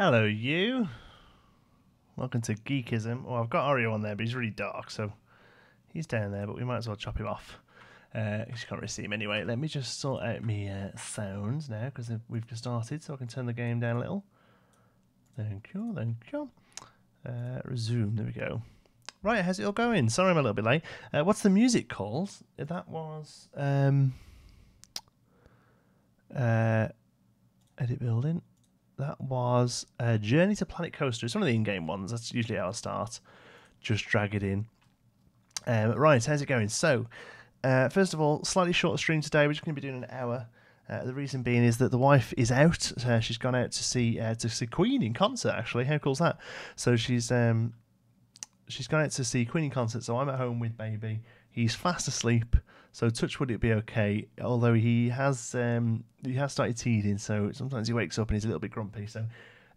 Hello, you. Welcome to Geekism. Well, I've got Oreo on there, but he's really dark, so he's down there, but we might as well chop him off. Because you can't really see him anyway. Let me just sort out my sounds now, because we've just started, so I can turn the game down a little. Thank you, thank you. Resume, there we go. Right, how's it all going? Sorry I'm a little bit late. What's the music called? That was... edit building. That was Journey to Planet Coaster. It's one of the in-game ones. That's usually how I start. Just drag it in. Right, how's it going? So, first of all, slightly shorter stream today. We're just going to be doing an hour. The reason being is that the wife is out. She's gone out to see Queen in concert, actually. How cool is that? So she's gone out to see Queen in concert, so I'm at home with baby. He's fast asleep, so touch wood, it'd be okay. Although he has started teething, so sometimes he wakes up and he's a little bit grumpy. So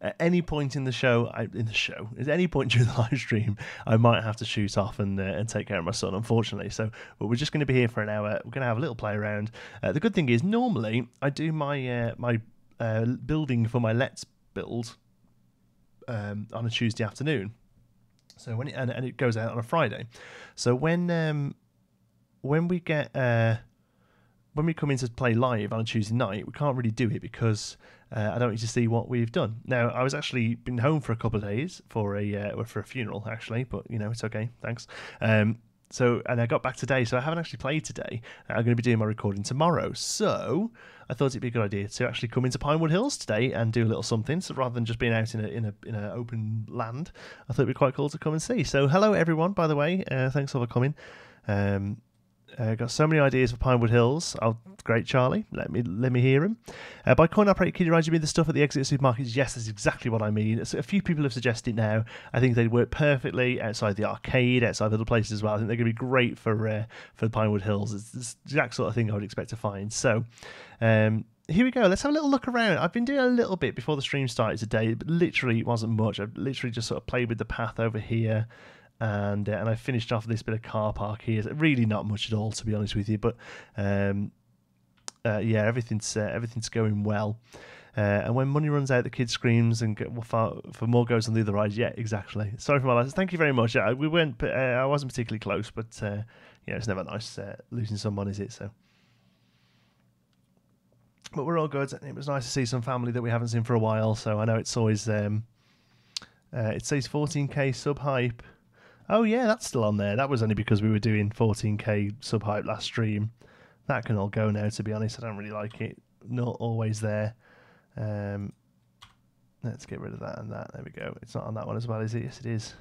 at any point at any point during the live stream, I might have to shoot off and take care of my son, unfortunately. So, but we're just going to be here for an hour. We're going to have a little play around. The good thing is, normally I do my building for my Let's Build on a Tuesday afternoon. So when it goes out on a Friday. So when we come in to play live on a Tuesday night, we can't really do it because I don't need to see what we've done. Now, I was actually been home for a couple of days for a funeral, actually, but it's okay, thanks. And I got back today, so I haven't actually played today. I'm going to be doing my recording tomorrow, so I thought it'd be a good idea to actually come into Pinewood Hills today and do a little something. So rather than just being out in a open land, I thought it'd be quite cool to come and see. So hello everyone, by the way, thanks for coming. Got so many ideas for Pinewood Hills. Oh, great, Charlie. Let me hear him. By coin-operated Kiddy rides, you mean the stuff at the exit supermarkets? Yes, that's exactly what I mean. So a few people have suggested now. I think they'd work perfectly outside the arcade, outside other places as well. I think they're going to be great for the Pinewood Hills. It's the exact sort of thing I would expect to find. So here we go. Let's have a little look around. I've been doing a little bit before the stream started today, but literally it wasn't much. I've literally just sort of played with the path over here. And I finished off this bit of car park here. Really not much at all, to be honest with you. But everything's going well. And when money runs out, the kid screams, and for more goes on the other ride. Yeah, exactly. Sorry for my loss. Thank you very much. I wasn't particularly close, but it's never nice losing someone, is it? So, but we're all good. It was nice to see some family that we haven't seen for a while. So I know it's always it says 14k sub hype. Oh yeah, that's still on there. That was only because we were doing 14k sub hype last stream. That can all go now, to be honest. I don't really like it. Not always there. Let's get rid of that and that. There we go. It's not on that one as well, is it? Yes, it is.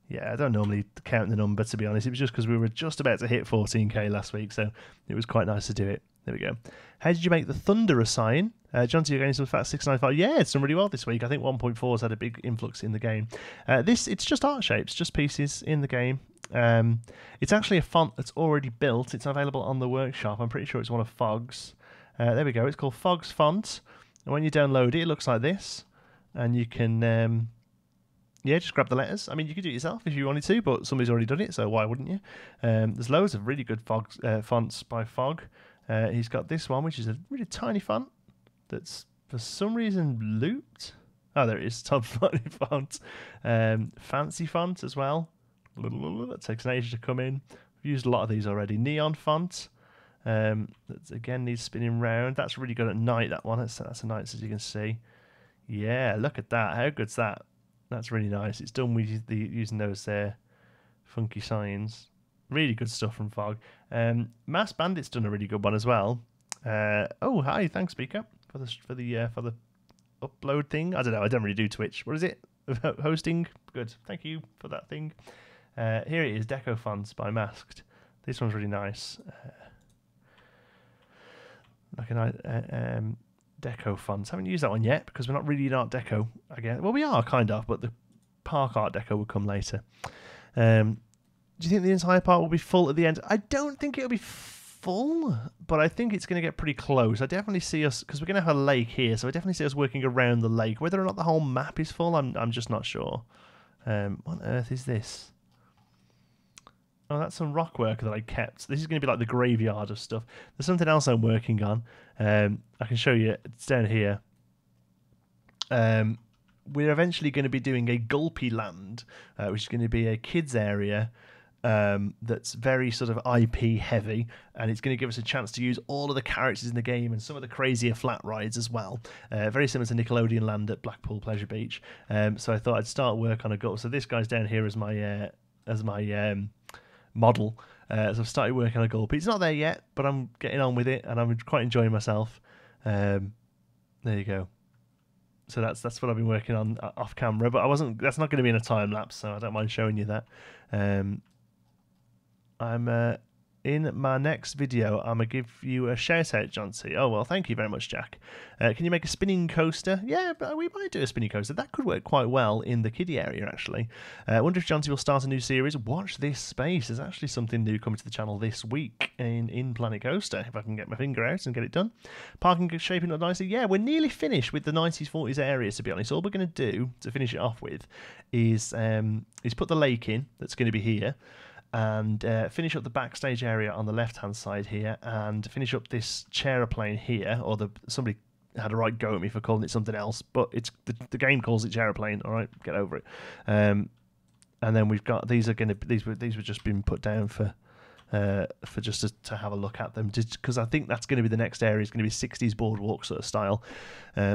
Yeah, I don't normally count the number, to be honest. It was just because we were just about to hit 14k last week, so it was quite nice to do it. There we go. How did you make the Thunderer sign? John T. against the Fat 695. Yeah, it's done really well this week. I think 1.4's had a big influx in the game. It's just art shapes, just pieces in the game. It's actually a font that's already built. It's available on the workshop. I'm pretty sure it's one of Fog's. There we go. It's called Fog's Font. And when you download it, it looks like this. And you can... just grab the letters. I mean, you could do it yourself if you wanted to, but somebody's already done it, so why wouldn't you? There's loads of really good fonts by Fog. He's got this one, which is a really tiny font that's for some reason looped. Oh, there it is. Top font. Fancy font as well. That takes an age to come in. We've used a lot of these already. Neon font. That again needs spinning round. That's really good at night, that one. That's a nice, as you can see. Yeah, look at that. How good's that? That's really nice. It's done with using those funky signs. Really good stuff from Fog. Mass Bandit's done a really good one as well. Oh, hi, thanks, Speaker, for the upload thing. I don't know. I don't really do Twitch. What is it? Hosting. Good. Thank you for that thing. Here it is. Deco Fonts by Masked. This one's really nice. Like a nice Deco Fonts. Haven't used that one yet because we're not really in Art Deco. Again, well, we are kind of, but the Park Art Deco will come later. Do you think the entire park will be full at the end? I don't think it'll be full, but I think it's going to get pretty close. I definitely see us, because we're going to have a lake here, so I definitely see us working around the lake. Whether or not the whole map is full, I'm just not sure. What on earth is this? Oh, that's some rock work that I kept. This is going to be like the graveyard of stuff. There's something else I'm working on. I can show you. It's down here. we're eventually going to be doing a Gulpy Land, which is going to be a kids area that's very sort of IP heavy, and it's going to give us a chance to use all of the characters in the game and some of the crazier flat rides as well. Very similar to Nickelodeon Land at Blackpool Pleasure Beach. So I thought I'd start work on a Gulp. So this guy's down here as my model. So I've started working on a Gulpy. It's not there yet, but I'm getting on with it, and I'm quite enjoying myself. There you go. So that's what I've been working on off camera, but that's not going to be in a time lapse, so I don't mind showing you that. I'm in my next video, I'm going to give you a shout out, John C. Oh, well, thank you very much, Jack. Can you make a spinning coaster? Yeah, but we might do a spinning coaster. That could work quite well in the kiddie area, actually. I wonder if John C will start a new series. Watch this space. There's actually something new coming to the channel this week in Planet Coaster, if I can get my finger out and get it done. Parking is shaping up nicely. Yeah, we're nearly finished with the 90s, 40s areas, to be honest. All we're going to do to finish it off with is put the lake in that's going to be here, and finish up the backstage area on the left-hand side here, and finish up this chairplane here, or somebody had a right go at me for calling it something else, but it's the game calls it chairplane. All right, get over it. And then we've got these were just been put down for just to have a look at them, because I think that's going to be the next area. It's going to be 60s boardwalk sort of style.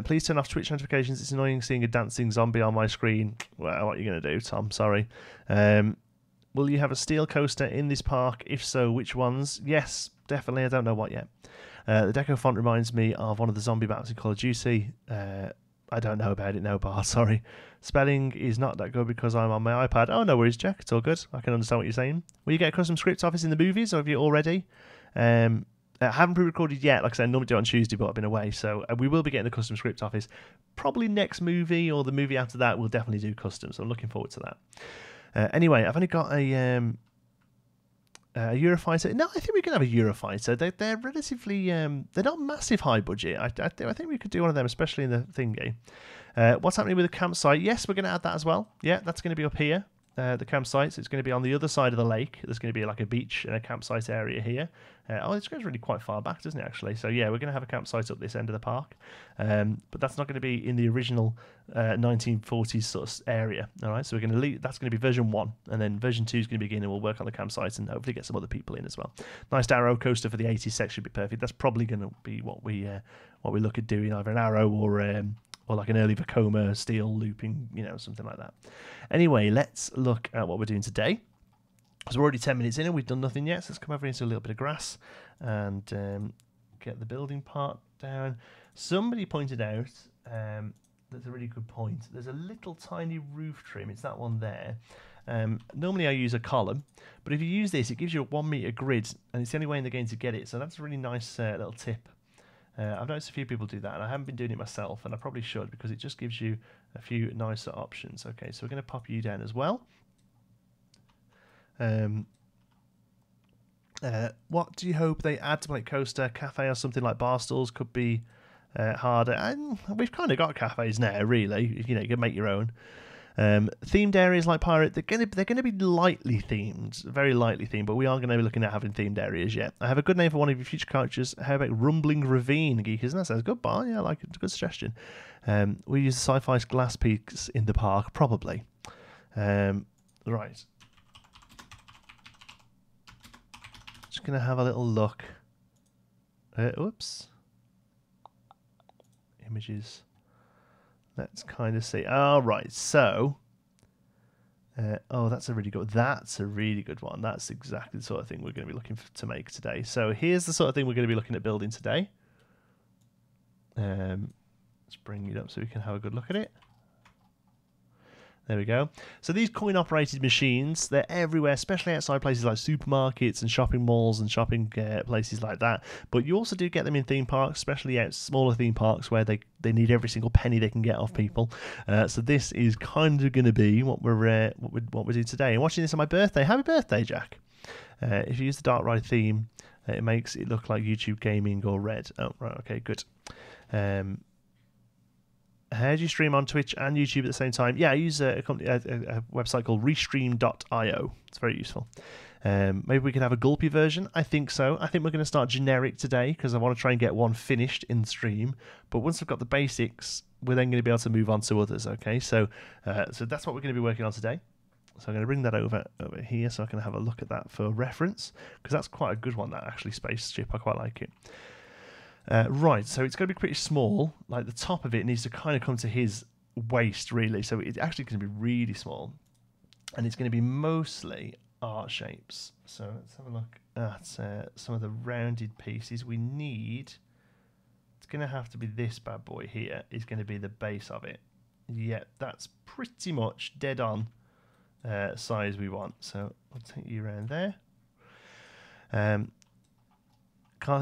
Please turn off Twitch notifications. It's annoying seeing a dancing zombie on my screen. Well, what are you going to do, Tom? Sorry. Will you have a steel coaster in this park? If so, which ones? Yes, definitely. I don't know what yet. The deco font reminds me of one of the zombie maps in Call of Duty. I don't know about it, no, Bar, sorry. Spelling is not that good because I'm on my iPad. Oh, no worries, Jack. It's all good. I can understand what you're saying. Will you get a custom script office in the movies, or have you already? I haven't pre-recorded yet. Like I said, I normally do it on Tuesday, but I've been away. So we will be getting the custom script office. Probably next movie or the movie after that, we'll definitely do custom. So I'm looking forward to that. Anyway, I've only got a Eurofighter. No, I think we can have a Eurofighter. They're relatively, they're not massive high budget. I think we could do one of them, especially in the thingy. What's happening with the campsite? Yes, we're going to add that as well. Yeah, that's going to be up here. The campsite. So it's going to be on the other side of the lake. There's going to be like a beach and a campsite area here. This goes really quite far back, doesn't it, actually? So yeah, we're going to have a campsite up this end of the park. But that's not going to be in the original 1940s sort of area. All right, so we're going to leave. That's going to be version 1, and then version 2 is going to begin, and we'll work on the campsite and hopefully get some other people in as well. Nice arrow coaster for the 80s section should be perfect. That's probably going to be what we look at doing, either an arrow or like an early Vekoma steel looping, something like that. Anyway, let's look at what we're doing today. So we're already 10 minutes in and we've done nothing yet. So let's come over into a little bit of grass and get the building part down. Somebody pointed out, that's a really good point. There's a little tiny roof trim. It's that one there. Normally I use a column, but if you use this, it gives you a 1 meter grid, and it's the only way in the game to get it. So that's a really nice little tip. I've noticed a few people do that, and I haven't been doing it myself, and I probably should, because it just gives you a few nicer options. Okay, so we're going to pop you down as well. What do you hope they add to Planet Coaster? Cafe or something like bar stools could be harder. And we've kind of got cafes now, really. You can make your own. Themed areas like Pirate, they're going to be lightly themed, very lightly themed, but we are going to be looking at having themed areas yet. I have a good name for one of your future characters. How about Rumbling Ravine, Geekism? That sounds good, Bar. Yeah, I like it. It's a good suggestion. We use sci-fi glass peaks in the park, probably. Right. Just going to have a little look. Oops. Images. Let's kind of see. All right, so. That's a really good. That's a really good one. That's exactly the sort of thing we're going to be looking to make today. So here's the sort of thing we're going to be looking at building today. Let's bring it up so we can have a good look at it. There we go. So these coin-operated machines, they're everywhere, especially outside places like supermarkets and shopping malls and shopping places like that. But you also do get them in theme parks, especially out smaller theme parks where they need every single penny they can get off people. So this is kind of going to be what we're doing today. And watching this on my birthday. Happy birthday, Jack! If you use the Dark Ride theme, it makes it look like YouTube Gaming or Red. Oh, right, okay, good. How do you stream on Twitch and YouTube at the same time? Yeah, I use a website called Restream.io. It's very useful. Maybe we could have a gulpy version. I think so. I think we're going to start generic today because I want to try and get one finished in stream. But once I've got the basics, we're then going to be able to move on to others. Okay, so that's what we're going to be working on today. So I'm going to bring that over here so I can have a look at that for reference, because that's quite a good one, that actually spaceship. I quite like it. Right, so it's going to be pretty small. Like the top of it needs to kind of come to his waist, really. So it's actually going to be really small, and it's going to be mostly art shapes. So let's have a look at some of the rounded pieces we need. It's going to have to be this bad boy here. Is going to be the base of it. Yeah, that's pretty much dead on size we want. So I'll take you around there. Can't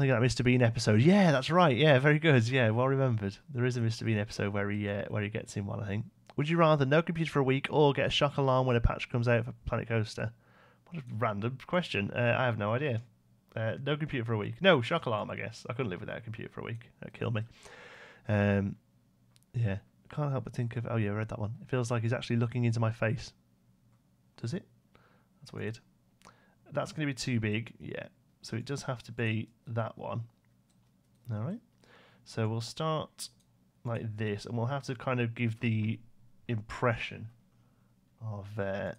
think of that Mr. Bean episode. Yeah, that's right. Yeah, very good. Yeah, well remembered. There is a Mr. Bean episode where he gets in one, I think. Would you rather no computer for a week or get a shock alarm when a patch comes out for Planet Coaster? What a random question. I have no idea. No computer for a week. No, shock alarm, I guess. I couldn't live without a computer for a week. That'd kill me. Yeah, can't help but think of... Oh, yeah, I read that one. It feels like he's actually looking into my face. Does it? That's weird. That's going to be too big. Yeah. So it does have to be that one. All right. So we'll start like this, and we'll have to kind of give the impression of a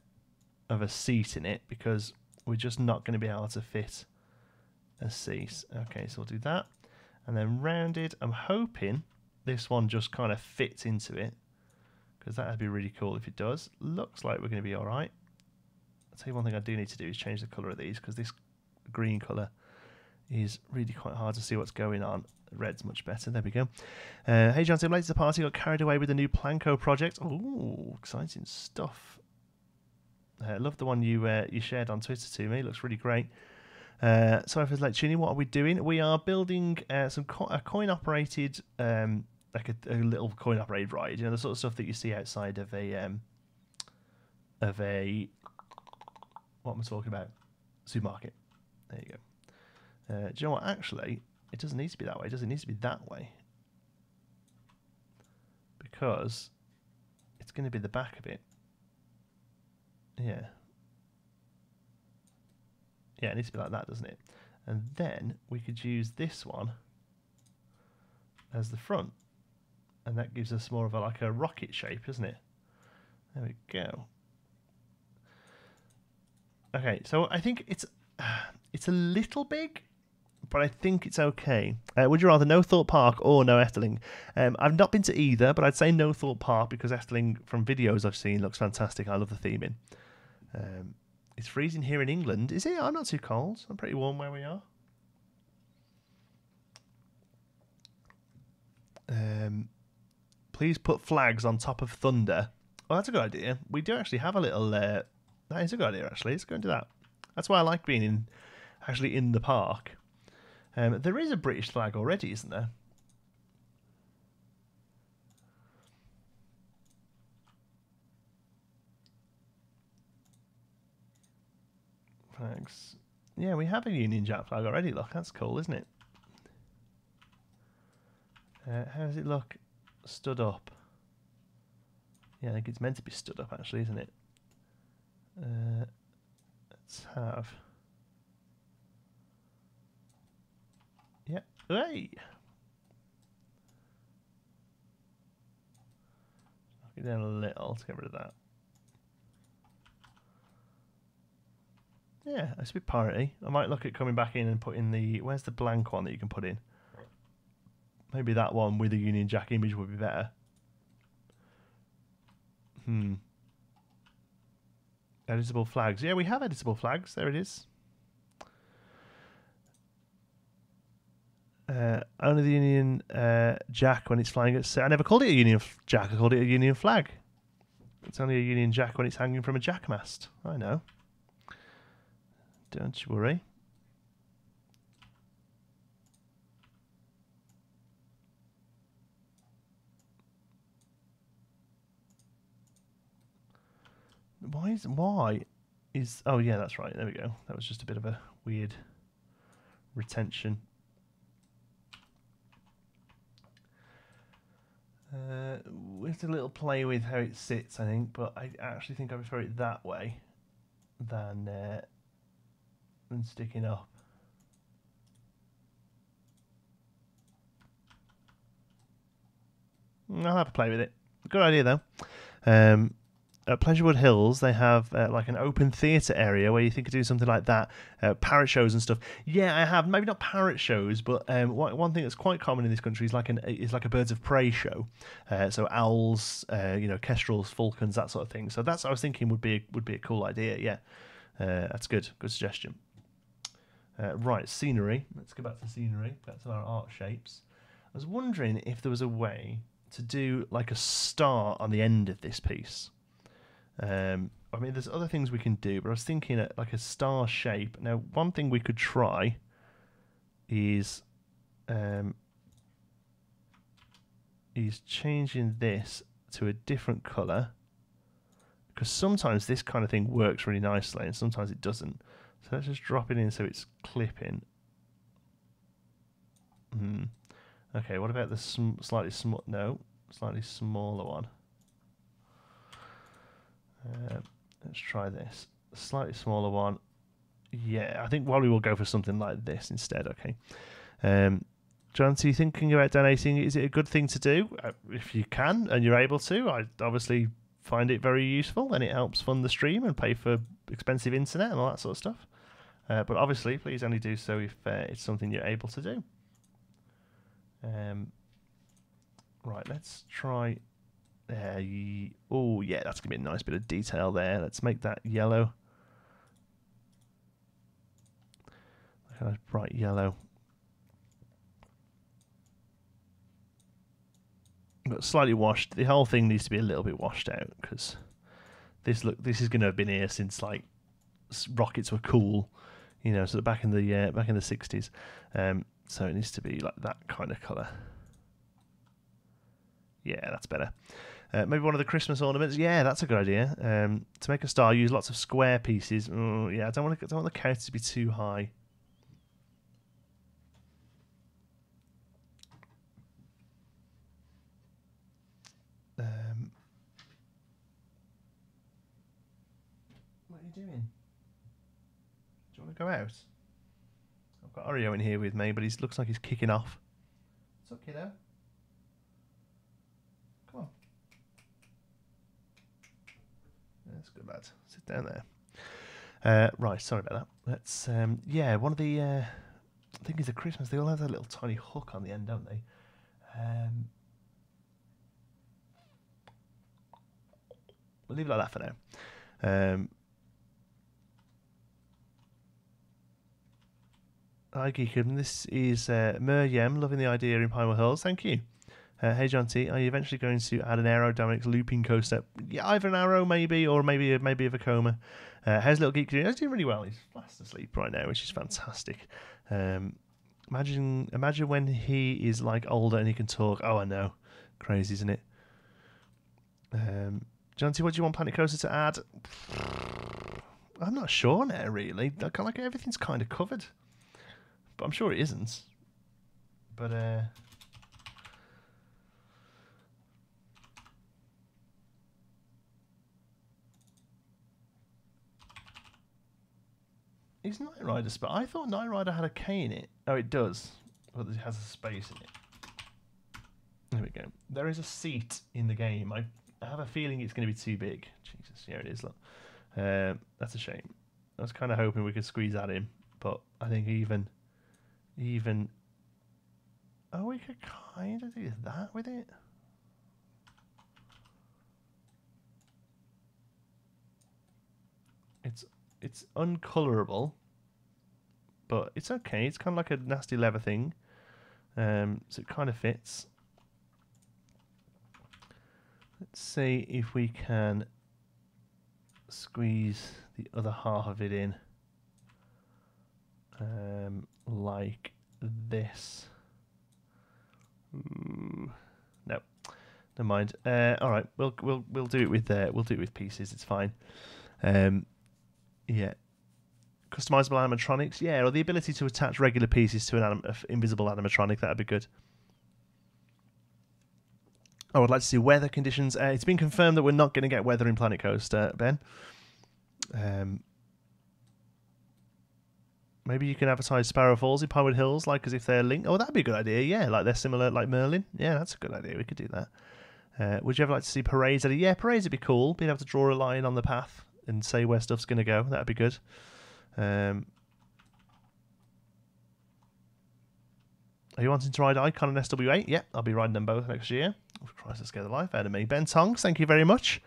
seat in it, because we're just not going to be able to fit a seat. Okay, so we'll do that. And then rounded, I'm hoping this one just kind of fits into it, because that would be really cool if it does. Looks like we're going to be all right. I'll tell you one thing I do need to do is change the colour of these, because this green colour is really quite hard to see what's going on. Red's much better. There we go. Hey John, I'm late to the party. Got carried away with the new Planko project. Oh, exciting stuff. I love the one you shared on Twitter to me. It looks really great. Sorry for the late tuning. What are we doing? We are building a coin-operated, like a little coin-operated ride. You know, the sort of stuff that you see outside of a what am I talking about? Supermarket. There you go. Do you know what? Actually, it doesn't need to be that way. Does it need to be that way? Because it's going to be the back of it. Yeah. Yeah, it needs to be like that, doesn't it? And then we could use this one as the front. And that gives us more of like a rocket shape, isn't it? There we go. Okay, so I think it's a little big, but I think it's okay. Would you rather No Thought Park or No Efteling? I've not been to either, but I'd say No Thought Park because Efteling, from videos I've seen, looks fantastic. I love the theming. It's freezing here in England. Is it? I'm not too cold. I'm pretty warm where we are. Please put flags on top of Thunder. Oh, that's a good idea. We do actually have a little... that is a good idea, actually. Let's go and do that. That's why I like being actually in the park. There is a British flag already, isn't there? Flags. Yeah, we have a Union Jack flag already. Look, that's cool, isn't it? How does it look stood up? Yeah, I think it's meant to be stood up, actually, isn't it? Let's have... Yeah. Hey! Knock it down a little to get rid of that. Yeah, it's a bit piratey. I might look at coming back in and putting the... Where's the blank one that you can put in? Maybe that one with the Union Jack image would be better. Editable flags. Yeah, we have editable flags. There it is. Only the Union Jack when it's flying at sea. I never called it a Union Jack. I called it a Union flag. It's only a Union Jack when it's hanging from a jackmast. I know. Don't you worry. Why is oh yeah, that's right. There we go. That was just a bit of a weird retention. With a little play with how it sits, I think, but I actually think I prefer it that way than and sticking up. I'll have a play with it. Good idea though. At Pinewood Hills, they have like an open theatre area where you think of doing something like that, parrot shows and stuff. Yeah, I have. Maybe not parrot shows, but one thing that's quite common in this country is like a birds of prey show. So owls, kestrels, falcons, that sort of thing. So that's what I was thinking would be a cool idea. Yeah, that's good. Good suggestion. Right, scenery. Let's go back to scenery. Back to our art shapes. I was wondering if there was a way to do like a star on the end of this piece. I mean, there's other things we can do, but I was thinking like a star shape. Now, one thing we could try is changing this to a different colour, because sometimes this kind of thing works really nicely and sometimes it doesn't. So let's just drop it in so it's clipping. Okay, what about the slightly smaller one? Let's try this. A slightly smaller one. Yeah, I think Wally will go for something like this instead. Okay. John, so you thinking about donating? Is it a good thing to do? If you can and you're able to, I obviously find it very useful and it helps fund the stream and pay for expensive internet and all that sort of stuff. But obviously, please only do so if it's something you're able to do. Right, let's try. Oh, yeah, that's going to be a nice bit of detail there. Let's make that yellow. Kind of bright yellow. But slightly washed. The whole thing needs to be a little bit washed out because this is going to have been here since like rockets were cool, so back in the 60s. So it needs to be like that kind of colour. Yeah, that's better. Maybe one of the Christmas ornaments. Yeah, that's a good idea. To make a star, use lots of square pieces. Yeah, I don't want the count to be too high. What are you doing? Do you want to go out? I've got Oreo in here with me, but he looks like he's kicking off. What's up, kiddo? Come on. That's good, lad. Sit down there. Right, sorry about that. Let's, yeah, one of the, I think it's a Christmas, they all have that little tiny hook on the end, don't they? We'll leave it like that for now. Hi, Geekism. This is Meryem, loving the idea in Pinewood Hills. Thank you. Hey, John T, are you eventually going to add an aerodynamics looping coaster? Yeah, either an arrow maybe, or maybe a Vekoma. How's little Geek doing? He's doing really well. He's fast asleep right now, which is fantastic. Imagine when he is like older and he can talk. Oh, I know. Crazy, isn't it? John T, what do you want Planet Coaster to add? I'm not sure now, really. Like everything's kind of covered. But I'm sure it isn't. But is Knight Rider spot? I thought Knight Rider had a K in it. Oh, it does. But it has a space in it. There we go. There is a seat in the game. I have a feeling it's going to be too big. Jesus, here it is. Look, that's a shame. I was kind of hoping we could squeeze that in, but I think even. Oh, we could kind of do that with it. It's uncolorable, but it's okay. It's kind of like a nasty leather thing, so it kind of fits. Let's see if we can squeeze the other half of it in, like this. Ooh. No, never mind. All right, we'll do it with pieces. It's fine. Yeah, customizable animatronics. Yeah, or the ability to attach regular pieces to an invisible animatronic. That'd be good. I would like to see weather conditions. It's been confirmed that we're not going to get weather in Planet Coaster, Ben. Maybe you can advertise Sparrow Falls in Pinewood Hills, like as if they're linked. Oh, that'd be a good idea. Yeah, like they're similar, like Merlin. Yeah, that's a good idea. We could do that. Would you ever like to see parades? Yeah, parades would be cool. Being able to draw a line on the path and say where stuff's going to go. That'd be good. Are you wanting to ride Icon and SW8? Yeah, I'll be riding them both next year. Oh, Christ, let's get the life out of me. Ben Tongs, thank you very much.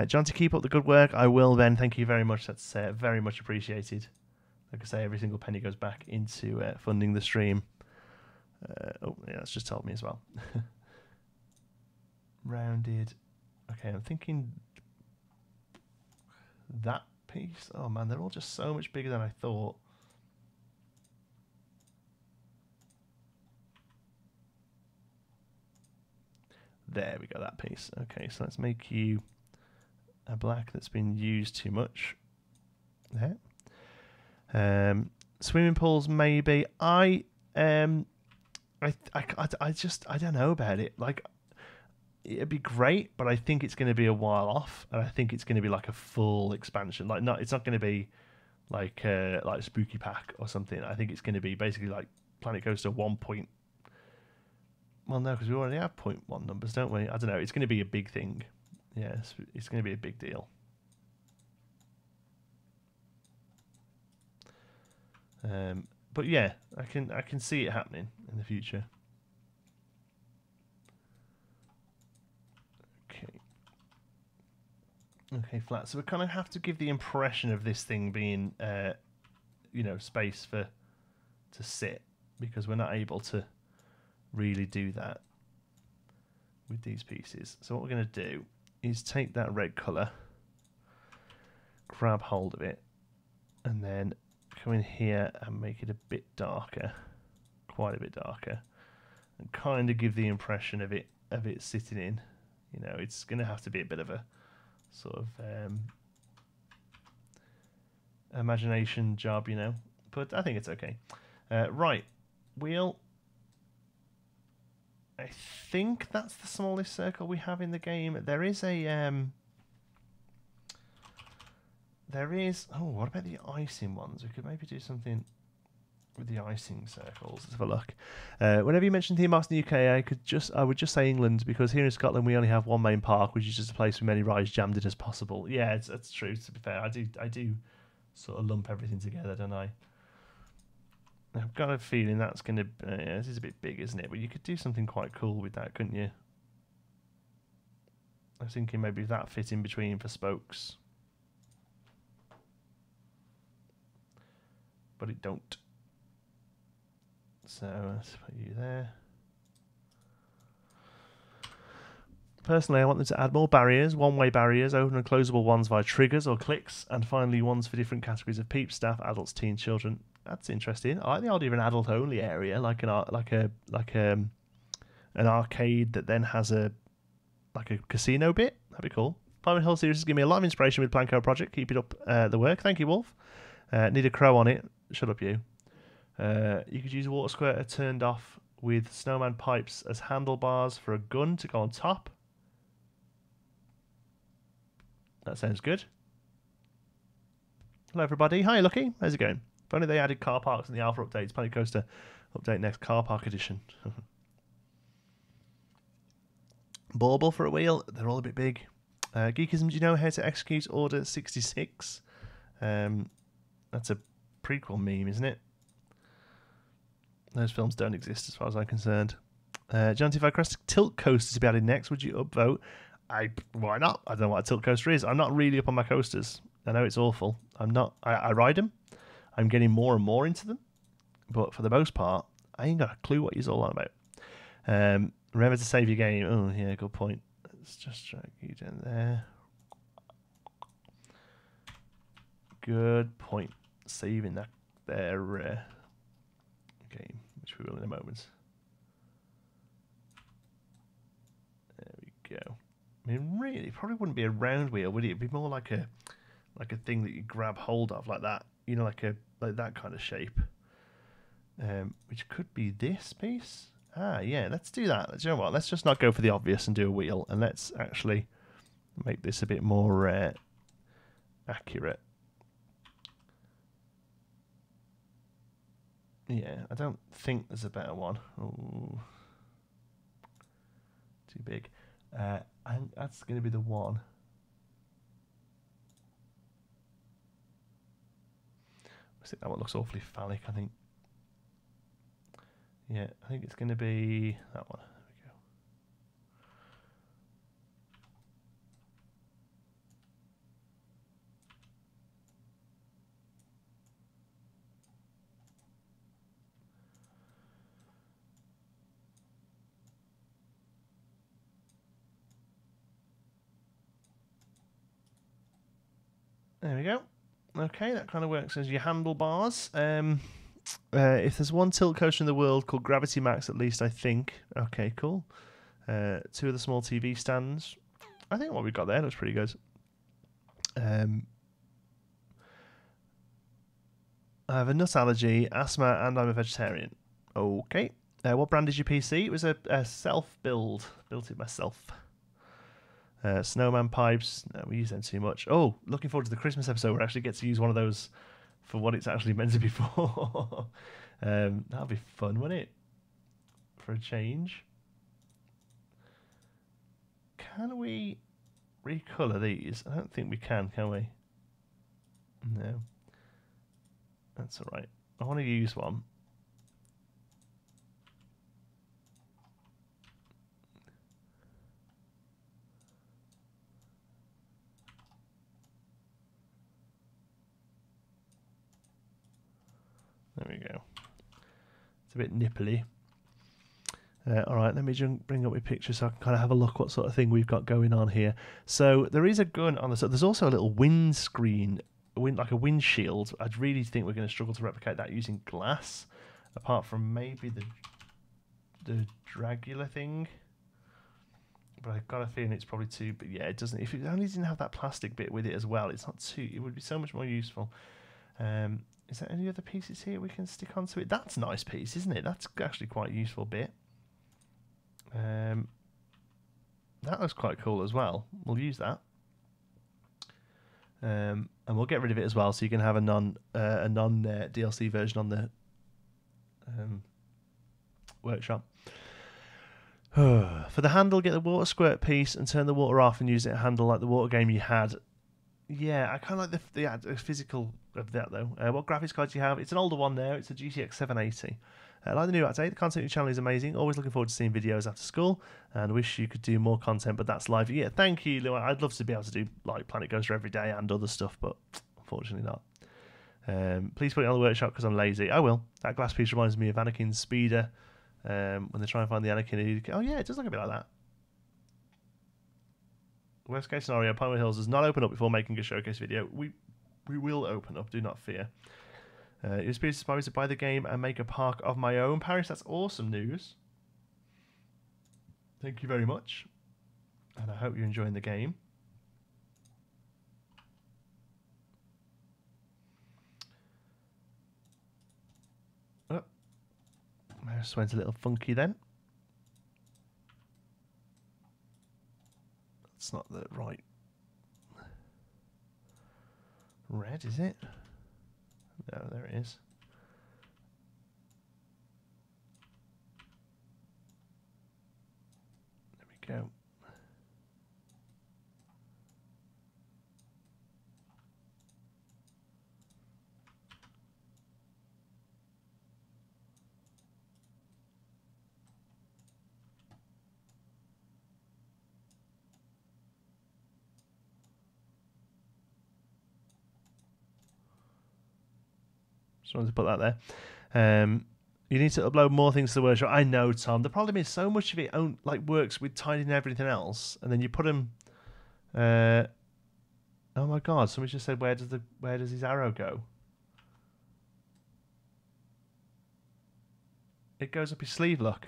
John, to keep up the good work, I will, Ben. Thank you very much. That's very much appreciated. Like I say, every single penny goes back into funding the stream. Oh, yeah, that's just told me as well. Rounded. Okay, I'm thinking that piece. Oh, man, they're all just so much bigger than I thought. There we go, that piece. Okay, so let's make you a black that's been used too much. There. Swimming pools, maybe. I don't know about it. Like, it'd be great, but I think it's going to be a while off, and I think it's going to be like a full expansion. Like, it's not going to be like Spooky Pack or something. I think it's going to be basically like Planet Coaster 1. Well, no, because we already have 0.1 numbers, don't we? I don't know. It's going to be a big thing. Yeah, it's going to be a big deal. But yeah, I can see it happening in the future. Okay, flat. So we kind of have to give the impression of this thing being, space to sit, because we're not able to really do that with these pieces. So what we're going to do is take that red colour, grab hold of it, and then come in here and make it a bit darker, quite a bit darker, and kind of give the impression of it sitting in. You know, it's going to have to be a bit of a sort of imagination job, you know, but I think it's okay. Right, wheel. I think that's the smallest circle we have in the game. There is a oh, what about the icing ones? We could maybe do something with the icing circles. Let's have a look. Whenever you mention theme parks in the UK, I would just say England, because here in Scotland we only have one main park, which is just a place with many rides jammed in as possible. Yeah, it's true. To be fair, I do sort of lump everything together, don't I? I've got a feeling that's going to... this is a bit big, isn't it? But you could do something quite cool with that, couldn't you? I was thinking maybe if that fit in between for spokes. But it don't. So let's put you there. Personally, I want them to add more barriers, one-way barriers, open and closable ones via triggers or clicks, and finally ones for different categories of peeps, staff, adults, teens, children. That's interesting. I like the idea of an adult-only area, like an arcade that then has a casino bit. That'd be cool. Pinewood Hills series has given me a lot of inspiration with Planko project. Keep it up, the work. Thank you, Wolf. Need a crow on it. Shut up, you. You could use a water squirter turned off with snowman pipes as handlebars for a gun to go on top. That sounds good. Hello, everybody. Hi, Lucky. How's it going? If only they added car parks in the alpha updates. Planet Coaster update next, car park edition. Bauble for a wheel. They're all a bit big. Geekism, do you know how to execute Order 66? That's a prequel meme, isn't it? Those films don't exist as far as I'm concerned. John, if I request tilt coaster to be added next, would you upvote? Why not? I don't know what a tilt coaster is. I'm not really up on my coasters. I know it's awful. I'm not. I ride them. I'm getting more and more into them. But for the most part, I ain't got a clue what you're all on about. Remember to save your game. Oh, yeah, good point. Let's just drag you down there. Good point. Saving that there game, which we will in a moment. There we go. I mean, really, it probably wouldn't be a round wheel, would it? It'd be more like a thing that you grab hold of, like that. You know, like that kind of shape. Which could be this piece. Ah, yeah. Let's do that. Do you know what? Let's just not go for the obvious and do a wheel, and let's actually make this a bit more accurate. Yeah, I don't think there's a better one. Ooh. Too big. I think that's going to be the one. I think that one looks awfully phallic, I think. Yeah, I think it's going to be that one. There we go. Okay, that kind of works as your handlebars. If there's one tilt coaster in the world called Gravity Max, at least I think. Okay, cool. 2 of the small TV stands. I think what we've got there looks pretty good. I have a nut allergy, asthma, and I'm a vegetarian. Okay. What brand is your PC? It was a self-build. Built it myself. Snowman pipes. No, we use them too much. Oh, looking forward to the Christmas episode where I actually get to use one of those for what it's actually meant to be for. That'll be fun, wouldn't it? For a change. Can we recolor these? I don't think we can we? No. That's all right. I want to use one. There we go. It's a bit nipply. All right, let me just bring up my picture so I can kind of have a look what sort of thing we've got going on here. So there is a gun on the side. There's also a little windscreen, like a windshield. I really think we're going to struggle to replicate that using glass, apart from maybe the Dragula thing. But I've got a feeling it's probably too. But yeah, it doesn't. If it only didn't have that plastic bit with it as well, it's not too. It would be so much more useful. Is there any other pieces here we can stick onto it? That's a nice piece, isn't it? That's actually quite a useful bit. That looks quite cool as well. We'll use that. And we'll get rid of it as well, so you can have a non DLC version on the workshop. For the handle, get the water squirt piece and turn the water off and use it to handle like the water game you had. Yeah, I kind of like the physical of that though. What graphics card do you have? It's an older one there. It's a GTX 780. I like the new update. The content on your channel is amazing. Always looking forward to seeing videos after school, and wish you could do more content, but that's live. Yeah, thank you, Lou. I'd love to be able to do like Planet Coaster every day and other stuff, but unfortunately not. Please put it on the workshop because I'm lazy. I will. That glass piece reminds me of Anakin's speeder when they try and find the Anakin. Oh yeah, it does look a bit like that. Worst case scenario, Pinewood Hills does not open up before making a showcase video. We will open up, do not fear. It was inspired to buy the game and make a park of my own. Paris, that's awesome news. Thank you very much. And I hope you're enjoying the game. Oh, I just went a little funky then. That's not the right red, is it? No, there it is. There we go. Just wanted to put that there. You need to upload more things to the workshop. I know, Tom. The problem is so much of it works with tidying everything else, and then you put them. Oh my God! Somebody just said, where does his arrow go? It goes up his sleeve. Look.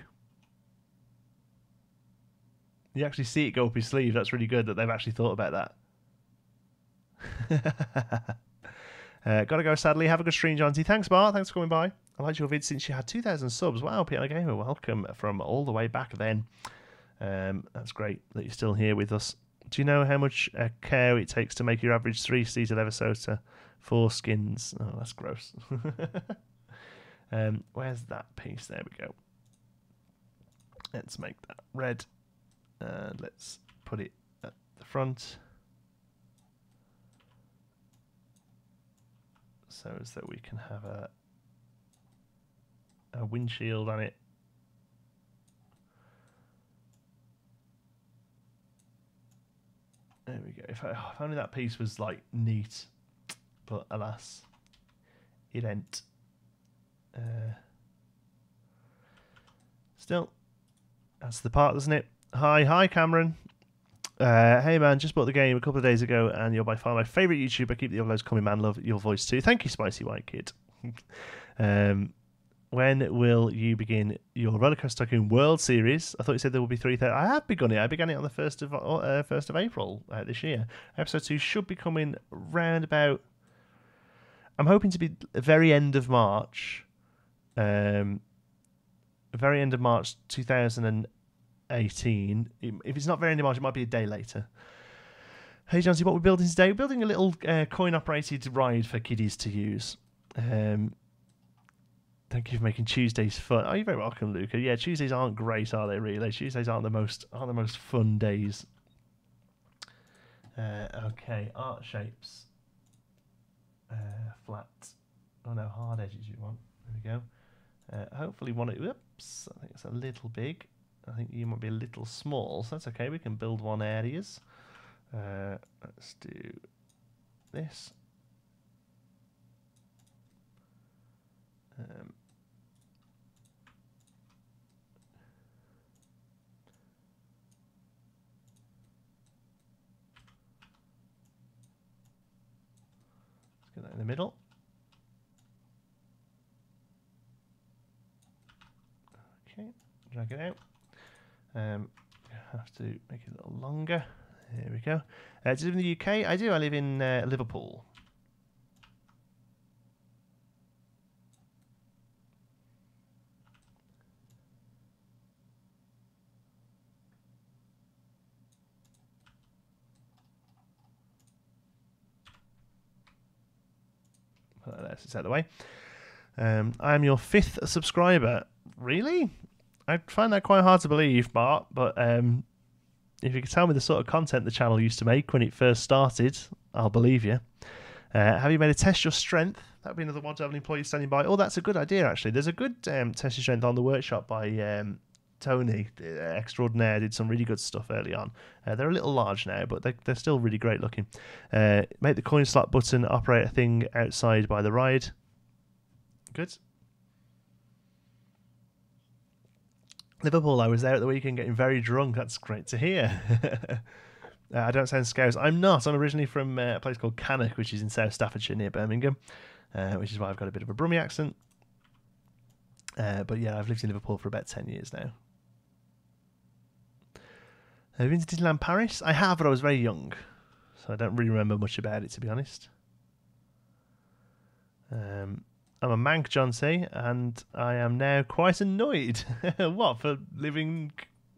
You actually see it go up his sleeve. That's really good that they've actually thought about that. Gotta go, sadly. Have a good stream, Jonty. Thanks, Bart. Thanks for coming by. I liked your vid since you had 2,000 subs. Wow, Piano Gamer, welcome from all the way back then. That's great that you're still here with us. Do you know how much care it takes to make your average 3-seater Levisosa 4 skins? Oh, that's gross. Where's that piece? There we go. Let's make that red. And let's put it at the front. So as that we can have a windshield on it. There we go. If only that piece was like neat, but alas, it ain't. Still, that's the part, isn't it? Hi, Cameron. Hey man, just bought the game a couple of days ago, and you're by far my favourite YouTuber. Keep the uploads coming, man. Love your voice too. Thank you, Spicy White Kid. When will you begin your Rollercoaster Tycoon World Series? I thought you said there will be 3,000. I have begun it. I began it on the 1st of April this year. Episode 2 should be coming round about... I'm hoping to be very end of March. Very end of March 2018. If it's not very end of March, it might be a day later. Hey, Johnsy, what we're building today? We're building a little coin-operated ride for kiddies to use. Thank you for making Tuesdays fun. Oh, you're very welcome, Luca. Yeah, Tuesdays aren't great, are they? Really, Tuesdays aren't the most fun days. Okay, art shapes. Flat. Oh no, hard edges you want. There we go. Hopefully one. Whoops, I think it's a little big. I think you might be a little small, so that's okay. We can build one areas. Let's do this. Let's get that in the middle. Okay, drag it out. Have to make it a little longer. There we go. Do you live in the UK? I do. I live in Liverpool. Let's just out of the way. I am your 5th subscriber. Really? I find that quite hard to believe, Bart, but if you could tell me the sort of content the channel used to make when it first started, I'll believe you. Have you made a test your strength? That would be another one to have an employee standing by. Oh, that's a good idea, actually. There's a good test your strength on the workshop by Tony Extraordinaire. Did some really good stuff early on. They're a little large now, but they're still really great looking. Make the coin slot button operate a thing outside by the ride. Good. Liverpool, I was there at the weekend getting very drunk. That's great to hear. I don't sound Scouse. I'm not. I'm originally from a place called Cannock, which is in South Staffordshire near Birmingham, which is why I've got a bit of a Brummie accent. But yeah, I've lived in Liverpool for about 10 years now. Have you been to Disneyland Paris? I have, but I was very young, so I don't really remember much about it, to be honest. I'm a mank, John C, and I am now quite annoyed. What, for living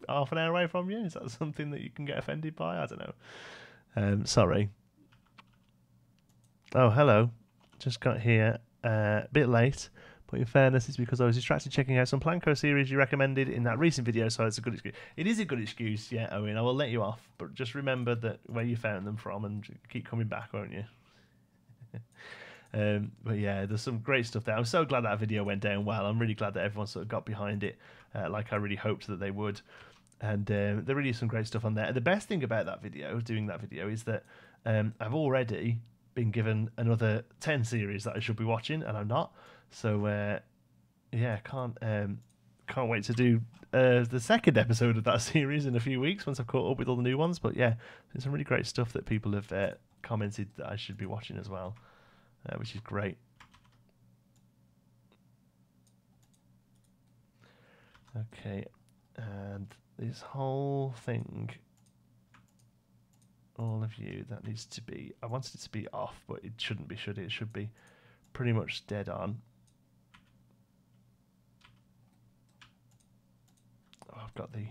half an hour away from you? Is that something that you can get offended by? I don't know. Sorry. Oh, hello. Just got here a bit late, but in fairness, it's because I was distracted checking out some Planco series you recommended in that recent video, so it's a good excuse. It is a good excuse, yeah, Owen. I will let you off, but just remember that where you found them from and keep coming back, won't you? But yeah, there's some great stuff there. I'm so glad that video went down well. I'm really glad that everyone sort of got behind it, like I really hoped that they would. And there really is some great stuff on there. And the best thing about that video, doing that video, is that I've already been given another 10 series that I should be watching, and I'm not. So yeah, can't wait to do the second episode of that series in a few weeks once I've caught up with all the new ones. But yeah, there's some really great stuff that people have commented that I should be watching as well. Which is great. Okay, and this whole thing, all of you, that needs to be, I wanted it to be off, but it shouldn't be, should it? It should be pretty much dead on. Oh, I've got the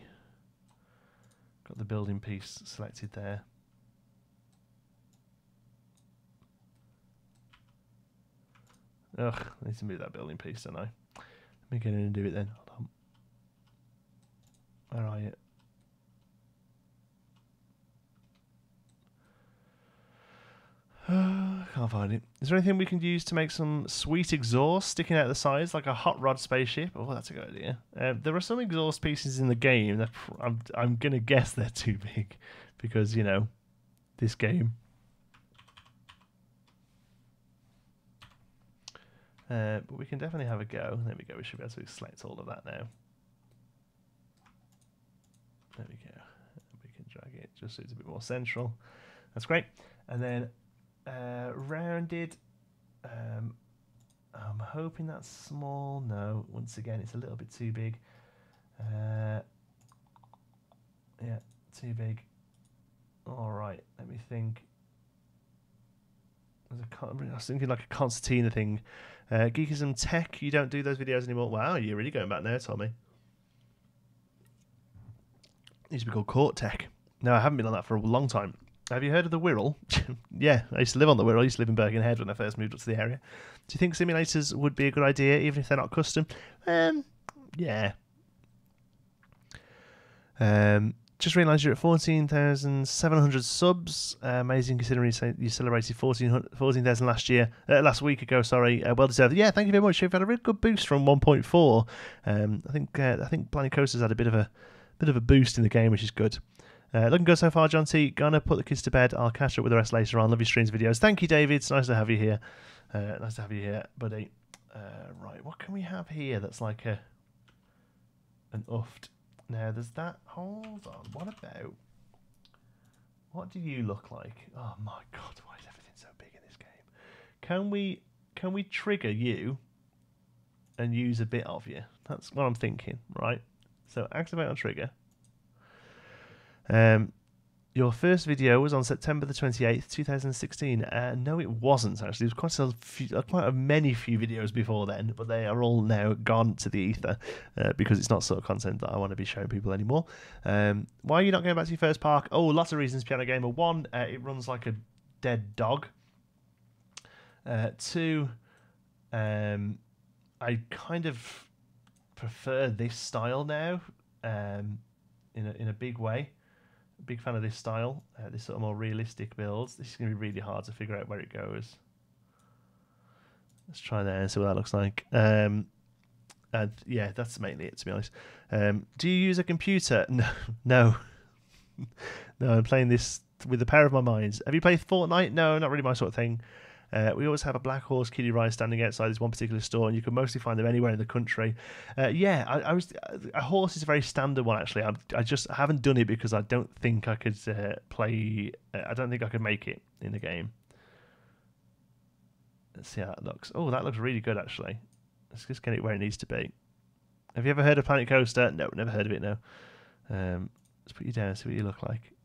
building piece selected there. Ugh, I need to move that building piece, don't I? Let me get in and do it then. Hold on. Where are you? Can't find it. Is there anything we can use to make some sweet exhaust sticking out the sides, like a hot rod spaceship? Oh, that's a good idea. There are some exhaust pieces in the game that I'm gonna guess they're too big, because you know, this game. But we can definitely have a go. There we go. We should be able to select all of that now. There we go. We can drag it just so it's a bit more central. That's great. And then rounded. I'm hoping that's small. No, once again, it's a little bit too big. Yeah, too big. All right, let me think. I was thinking like a concertina thing. Geekism Tech, you don't do those videos anymore. Wow, you're really going back there, Tommy. It used to be called Court Tech. No, I haven't been on that for a long time. Have you heard of the Wirral? Yeah, I used to live on the Wirral. I used to live in Birkenhead when I first moved up to the area. Do you think simulators would be a good idea, even if they're not custom? Yeah. Just realised you're at 14,700 subs. Amazing considering you celebrated 14,000 last week ago. Sorry, well deserved. Yeah, thank you very much. You've had a really good boost from 1.4. I think Planet Coaster's had a bit of a boost in the game, which is good. Looking good so far, John T. Gonna put the kids to bed. I'll catch up with the rest later on. Love your streams, videos. Thank you, David. It's nice to have you here. Nice to have you here, buddy. Right, what can we have here that's like an uft? Now, there's that. Hold on. What do you look like? Oh my god, why is everything so big in this game? Can we trigger you and use a bit of you? That's what I'm thinking, right? So activate on trigger. Your first video was on September the 28th, 2016. No, it wasn't actually. It was quite many videos before then, but they are all now gone to the ether because it's not sort of content that I want to be showing people anymore. Why are you not going back to your first park? Oh, lots of reasons, Piano Gamer. One, it runs like a dead dog. Two, I kind of prefer this style now in a big way. Big fan of this style, this sort of more realistic builds. This is going to be really hard to figure out where it goes. Let's try that and see what that looks like. And yeah, that's mainly it, to be honest. Do you use a computer? No. No, I'm playing this with the power of my mind. Have you played Fortnite? No, not really my sort of thing. We always have a black horse Kiddy ride standing outside this one particular store, and you can mostly find them anywhere in the country. Yeah, a horse is a very standard one, actually. I haven't done it because I don't think I could play. I don't think I could make it in the game. Let's see how that looks. Oh, that looks really good, actually. Let's just get it where it needs to be. Have you ever heard of Planet Coaster? No, never heard of it, no. Let's put you down and see what you look like.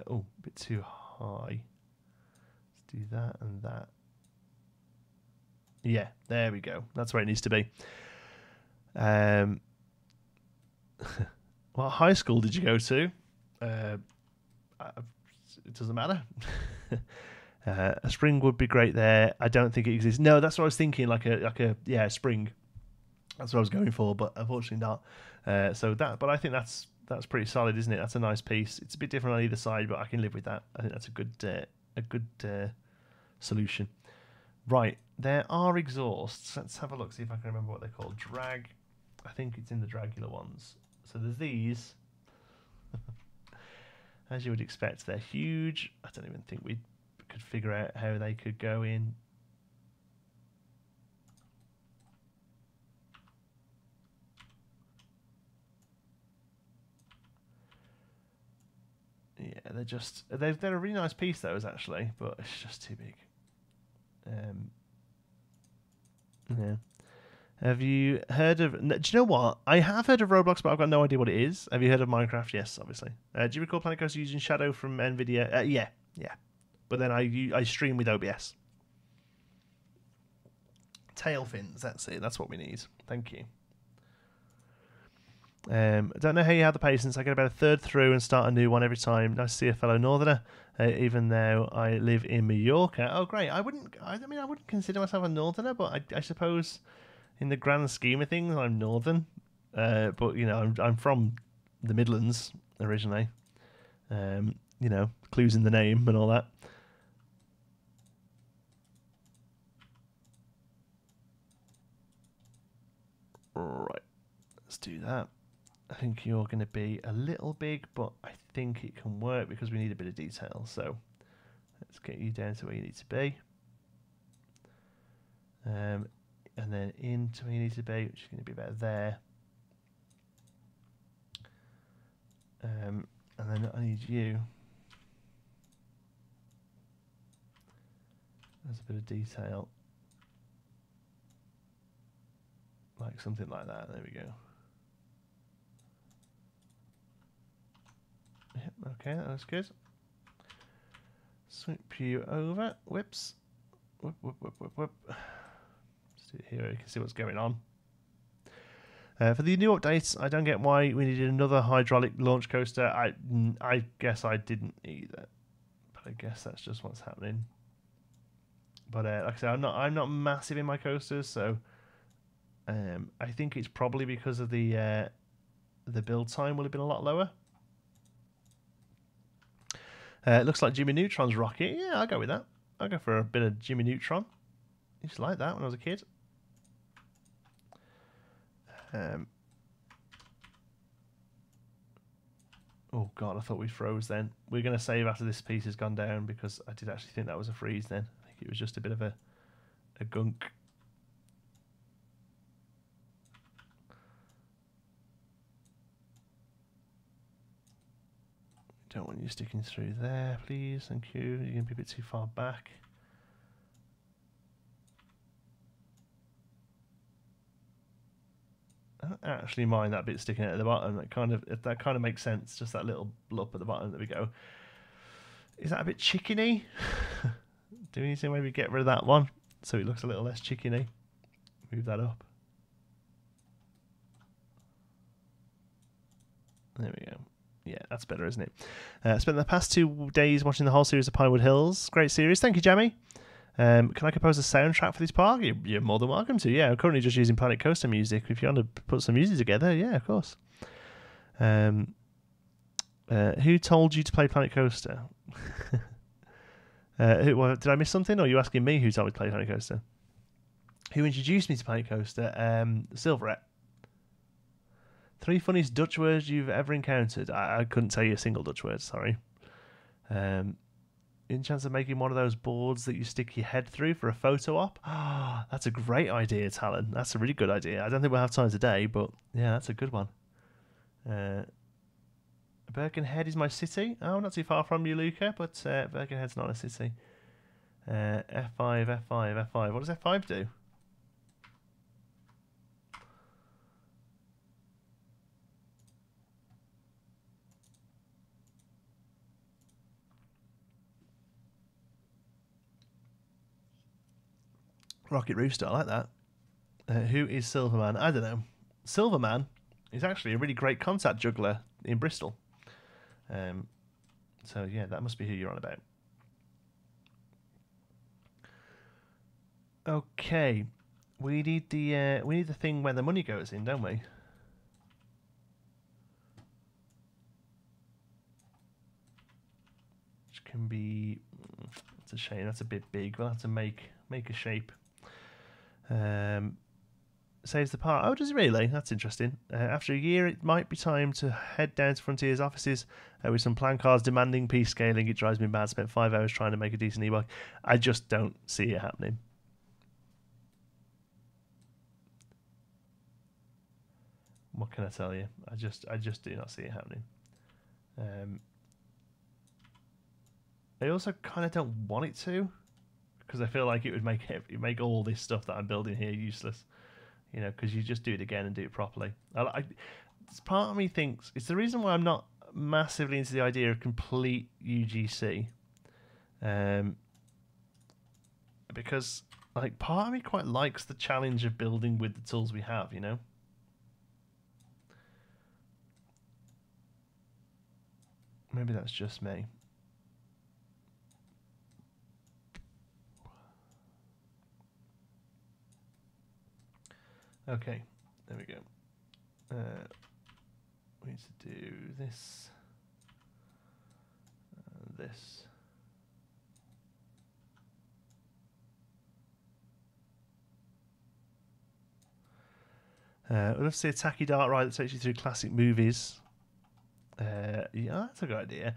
Oh, a bit too high. Do that and that. Yeah, there we go. That's where it needs to be. What high school did you go to? It doesn't matter. A spring would be great there. I don't think it exists. No, that's what I was thinking. Like a spring. That's what I was going for, but unfortunately not. But I think that's pretty solid, isn't it? That's a nice piece. It's a bit different on either side, but I can live with that. I think that's a good solution. Right, there are exhausts. Let's have a look, see if I can remember what they're called. Drag. I think it's in the Dragula ones. So there's these. As you would expect, they're huge. I don't even think we could figure out how they could go in. Yeah, they're a really nice piece, those, actually, but it's just too big. Yeah. Have you heard of... Do you know what? I have heard of Roblox, but I've got no idea what it is. Have you heard of Minecraft? Yes, obviously. Do you recall Planet Coaster using Shadow from NVIDIA? Yeah. But then I stream with OBS. Tail fins, that's it. That's what we need. Thank you. I don't know how you have the patience. I get about a third through and start a new one every time. Nice to see a fellow northerner, even though I live in Mallorca. Oh, great! I mean, I wouldn't consider myself a northerner, but I suppose in the grand scheme of things, I'm northern. But you know, I'm from the Midlands originally. You know, clues in the name and all that. Right, let's do that. I think you're going to be a little big, but I think it can work because we need a bit of detail. So let's get you down to where you need to be. And then into where you need to be, which is going to be about there. And then I need you. There's a bit of detail. Like something like that. There we go. Yep, okay, that looks good. Sweep you over. Whips. Whoop, whoop, whoop, whoop, whoop. Let's do it here. You can see what's going on. For the new updates, I don't get why we needed another hydraulic launch coaster. I guess I didn't either, but I guess that's just what's happening. But like I said, I'm not massive in my coasters, so I think it's probably because of the build time will have been a lot lower. It looks like Jimmy Neutron's rocket. Yeah, I'll go with that. I'll go for a bit of Jimmy Neutron. I used to like that when I was a kid. Oh god, I thought we froze then. We're going to save after this piece has gone down because I did actually think that was a freeze then. I think it was just a bit of a gunk. Don't want you sticking through there, please. Thank you. You're going to be a bit too far back. I don't actually mind that bit sticking out at the bottom. That kind of makes sense. Just that little blop at the bottom. There we go. Is that a bit chickeny? Do we need to maybe get rid of that one so it looks a little less chickeny? Move that up. There we go. Yeah, that's better, isn't it? Spent the past 2 days watching the whole series of Pinewood Hills. Great series. Thank you, Jamie. Can I compose a soundtrack for this park? You're more than welcome to. Yeah, I'm currently just using Planet Coaster music. If you want to put some music together, yeah, of course. Who told you to play Planet Coaster? Did I miss something, or are you asking me who told me to play Planet Coaster? Who introduced me to Planet Coaster? Silverette. 3 funniest Dutch words you've ever encountered. I couldn't tell you a single Dutch word, sorry. In chance of making one of those boards that you stick your head through for a photo op? Ah, that's a great idea, Talon. That's a really good idea. I don't think we'll have time today, but yeah, that's a good one. Birkenhead is my city. Oh, not too far from you, Luca, but Birkenhead's not a city. F5, F5, F5. What does F5 do? Rocket Rooster, I like that. Who is Silverman? I don't know. Silverman is actually a really great contact juggler in Bristol. So yeah, that must be who you're on about. Okay, we need the thing where the money goes in, don't we? Which can be. It's a shame. That's a bit big. We'll have to make a shape. Saves the part. Oh, does it really? That's interesting. After a year, it might be time to head down to Frontier's offices with some plan cards demanding piece scaling. It drives me mad. Spent 5 hours trying to make a decent e-bike. I just don't see it happening. What can I tell you? I just do not see it happening. I also kind of don't want it to, because I feel like it would make all this stuff that I'm building here useless. You know, because you just do it again and do it properly. Part of me thinks it's the reason why I'm not massively into the idea of complete UGC, because like part of me quite likes the challenge of building with the tools we have. You know. Maybe that's just me. Okay, there we go. We need to do this. This. We'll have to see a tacky dart ride that takes you through classic movies. Yeah, that's a good idea.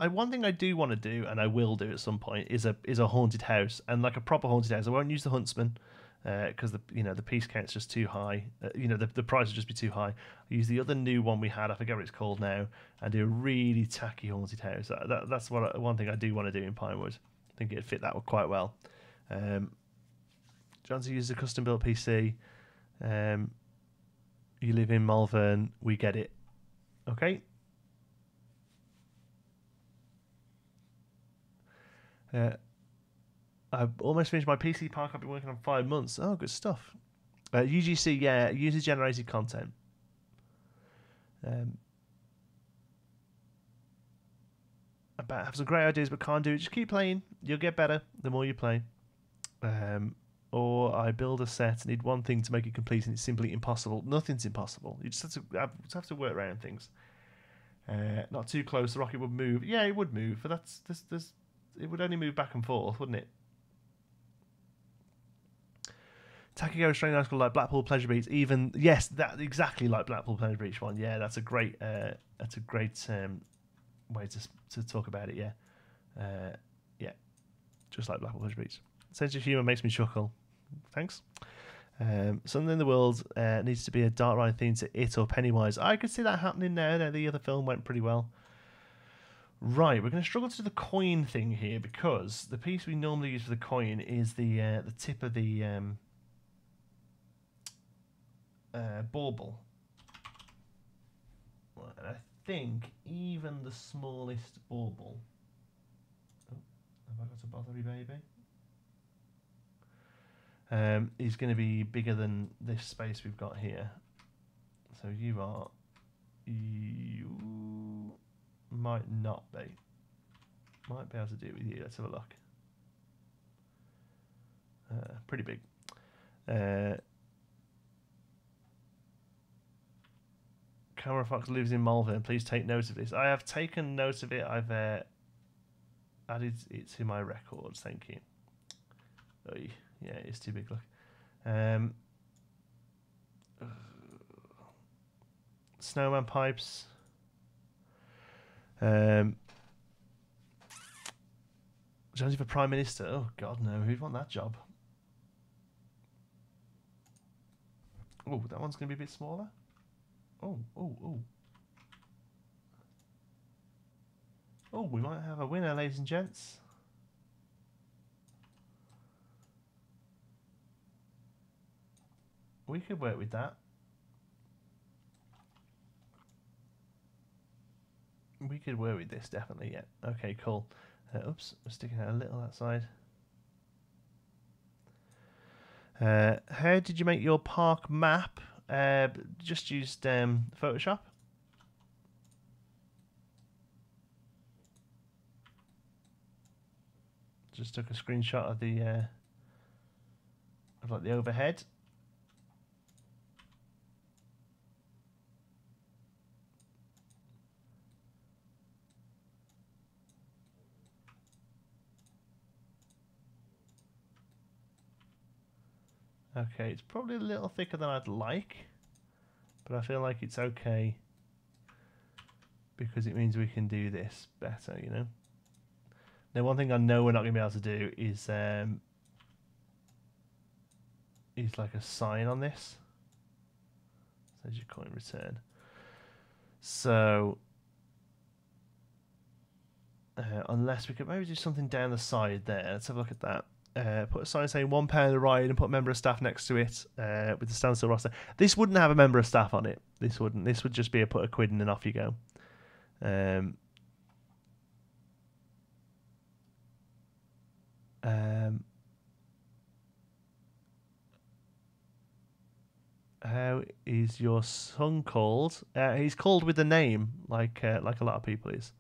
One thing I do want to do, and I will do at some point, is a haunted house, and like a proper haunted house. I won't use the Huntsman because the piece count's just too high. The price would just be too high. I'll use the other new one we had. I forget what it's called now, and do a really tacky haunted house. That's one thing I do want to do in Pinewood. I think it'd fit that quite well. Johnson uses a custom built PC. You live in Malvern. We get it. Okay. I've almost finished my PC Park. I've been working on 5 months. Oh, good stuff. UGC, yeah, user generated content. I have some great ideas, but can't do it. Just keep playing. You'll get better the more you play. Or I build a set, need one thing to make it complete, and it's simply impossible. Nothing's impossible. You just have to work around things. Not too close. The rocket would move. Yeah, it would move, but it would only move back and forth, wouldn't it? Tacky Go Strain Article like Blackpool Pleasure Beach. Even yes, that exactly like Blackpool Pleasure Beach one. Yeah, that's a great way to talk about it. Yeah, yeah, just like Blackpool Pleasure Beach. Sense of humour makes me chuckle. Thanks. Something in the world needs to be a dark ride theme to It or Pennywise. I could see that happening now. The other film went pretty well. Right, we're going to struggle to do the coin thing here because the piece we normally use for the coin is the tip of the bauble. And I think even the smallest bauble. Oh, have I got a bothery baby? Is going to be bigger than this space we've got here. So you might not be. Might be able to do it with you. Let's have a look. Pretty big. Camera Fox lives in Malvern. Please take note of this. I have taken note of it. I've added it to my records. Thank you. Oy. Yeah, it's too big. Look. Snowman pipes. Jonesy for Prime Minister. Oh God, no! Who'd want that job? Oh, that one's going to be a bit smaller. Oh. Oh, we might have a winner, ladies and gents. We could work with that. We could work with this, definitely, yeah. Okay, cool. Oops, we're sticking out a little that side. How did you make your park map? Just used Photoshop. Just took a screenshot of the like the overhead. Okay, it's probably a little thicker than I'd like, but I feel like it's okay because it means we can do this better, you know. Now, one thing I know we're not going to be able to do is like a sign on this. Says your coin return. So, unless we could maybe do something down the side there. Let's have a look at that. Put a sign saying £1 a ride and put a member of staff next to it with the standstill roster. This wouldn't have a member of staff on it. This wouldn't. This would just be a put a quid in and off you go. How is your son called? He's called with a name, like a lot of people is.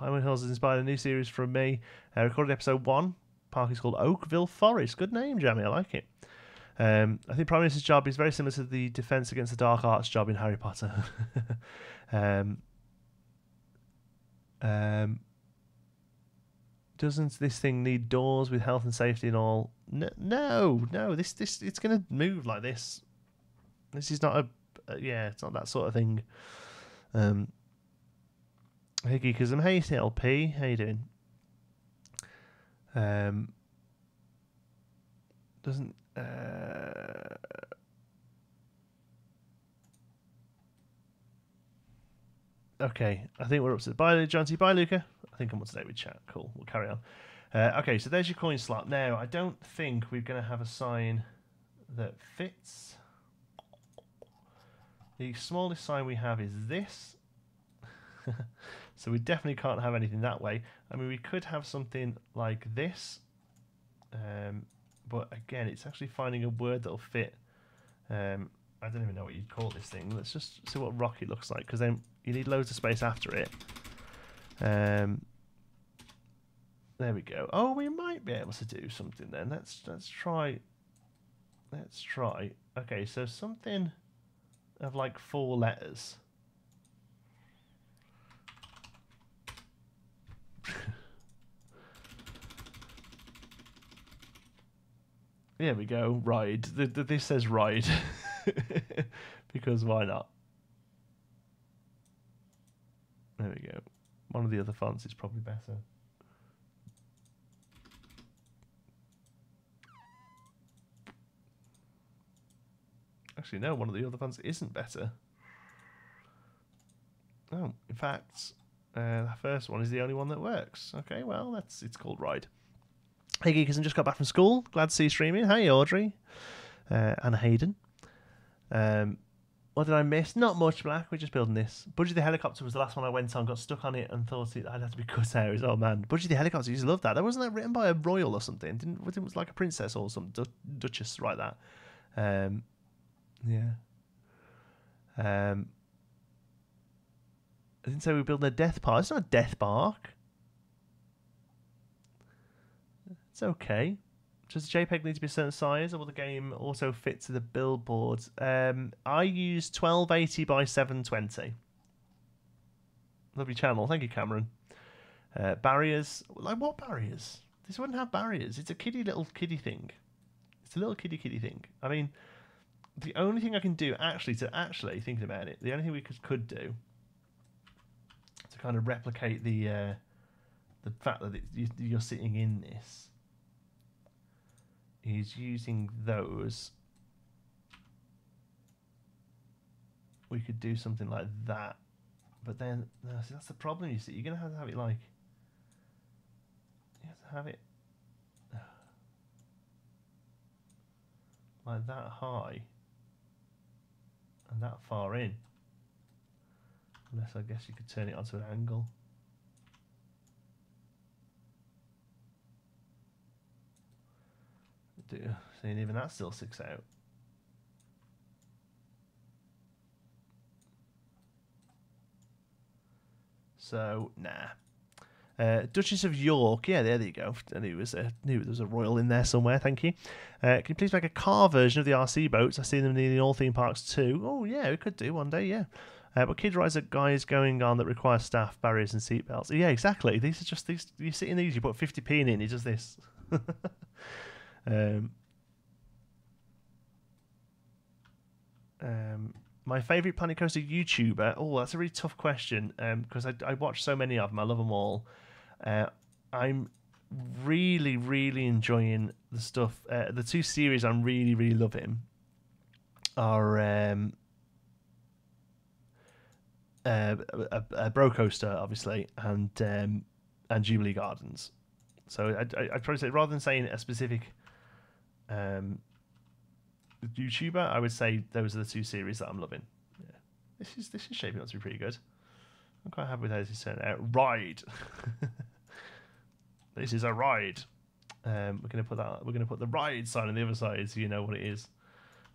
Pinewood Hills has inspired a new series from me. Recorded episode 1. Park is called Oakville Forest. Good name, Jamie. I like it. I think Prime Minister's job is very similar to the Defense Against the Dark Arts job in Harry Potter. Doesn't this thing need doors with health and safety and all? No. This it's gonna move like this. This is not it's not that sort of thing. Hey Geekism, hey CLP, how you doing? Doesn't okay, I think we're up to the bye, Jonty. Bye, Luca. I think I'm up to date with chat. Cool, we'll carry on. Okay, so there's your coin slot. Now, I don't think we're going to have a sign that fits. The smallest sign we have is this. So we definitely can't have anything that way. I mean, we could have something like this. But again, it's actually finding a word that'll fit. I don't even know what you'd call this thing. Let's just see what rocket looks like, because then you need loads of space after it. There we go. Oh, we might be able to do something then. Let's try. Let's try. Okay, so something of like 4 letters. There we go. Ride. This says ride. Because why not? There we go. One of the other fonts is probably better. Actually, no, one of the other fonts isn't better. Oh, in fact, the first one is the only one that works. Okay, well, it's called Ride. Hey, Geekism, just got back from school. Glad to see you streaming. Hey, Audrey. And Hayden. What did I miss? Not much, Black. We're just building this. Budgie the Helicopter was the last one I went on. Got stuck on it and thought I'd have to be cut out. Oh, man. Budgie the Helicopter, you used to love that. That wasn't that written by a royal or something? It was like a princess or some duchess, right? That. Yeah. I didn't say we were building a death park. It's not a death park. It's okay. Does the JPEG need to be a certain size, or will the game also fit to the billboard? I use 1280 by 720. Lovely channel. Thank you, Cameron. Barriers. Like what barriers? This wouldn't have barriers. It's a little kiddie thing. It's a little kiddie thing. I mean, the only thing I can do thinking about it, the only thing we could do to kind of replicate the fact that you're sitting in this is using those. We could do something like that, but then no, see, that's the problem. You see, you're gonna have to have it like like that high and that far in. Unless I guess you could turn it onto an angle. Seeing even that still sticks out. So nah. Duchess of York, yeah, there you go. I knew there was a royal in there somewhere. Thank you. Can you please make a car version of the RC boats? I see them in all theme parks too. Oh yeah, we could do one day. Yeah. But Kid Rides are guys going on that require staff, barriers, and seatbelts. Yeah, exactly. These are just these. You sit in these, you put 50p in, he does this. My favourite Planet Coaster YouTuber. Oh, that's a really tough question because I watch so many of them. I love them all. I'm really enjoying the stuff. The 2 series I'm really loving are Bro Coaster, obviously, and Jubilee Gardens. So I'd probably say, rather than saying a specific YouTuber, I would say those are the 2 series that I'm loving. Yeah, this is shaping up to be pretty good. I'm quite happy with how this is turning out. Ride. This is a ride. We're gonna put the ride sign on the other side so you know what it is.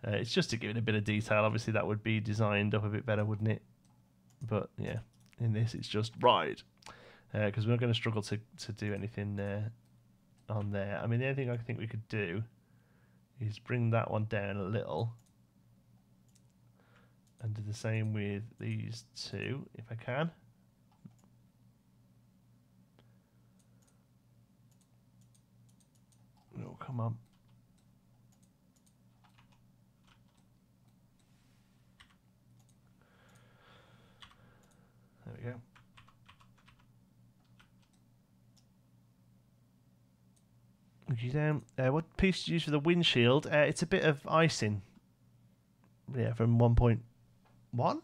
It's just to give it a bit of detail. Obviously, that would be designed up a bit better, wouldn't it? But yeah, in this, it's just ride. because we're not going to struggle to do anything on there. I mean, the only thing I think we could do is bring that one down a little and do the same with these two if I can. Oh, come on. There we go. Okay, down. What piece did you use for the windshield? It's a bit of icing. Yeah, from 1.1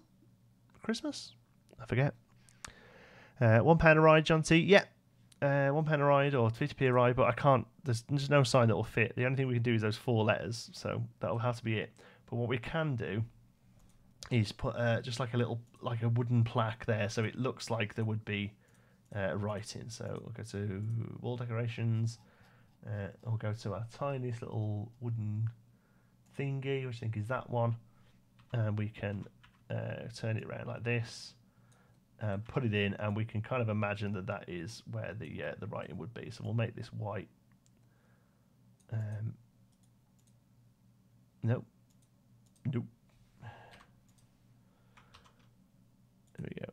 Christmas? I forget. £1 a ride, John T. Yeah. £1 a ride or 50p a ride, but I can't. There's no sign that will fit. The only thing we can do is those 4 letters, so that'll have to be it. But what we can do is put just like a wooden plaque there, so it looks like there would be writing. So we'll go to wall decorations. We'll go to our tiniest little wooden thingy, which I think is that one, and we can turn it around like this. Put it in, and we can kind of imagine that that is where the writing would be. So we'll make this white. Nope. There we go.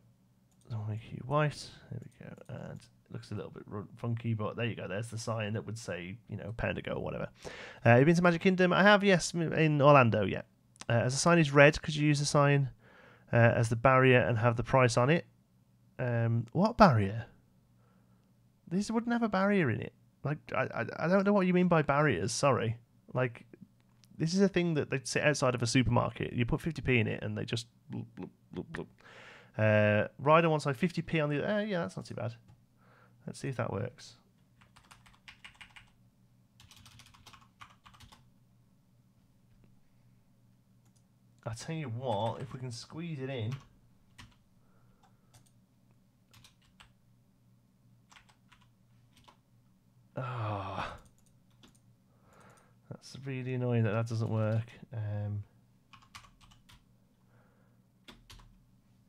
So we'll make you white. There we go. And it looks a little bit funky, but there you go. There's the sign that would say, £1 ago or whatever. You've been to Magic Kingdom? I have, yes, in Orlando, yeah. As the sign is red, could you use the sign as the barrier and have the price on it? What barrier? This wouldn't have a barrier in it. Like, I don't know what you mean by barriers. Sorry. Like, this is a thing that they sit outside of a supermarket. You put 50p in it, and they just bloop, bloop, bloop, bloop. Ride on one side, 50p on the other. Yeah, that's not too bad. Let's see if that works. I'll tell you what, if we can squeeze it in. Ah, that's really annoying that doesn't work.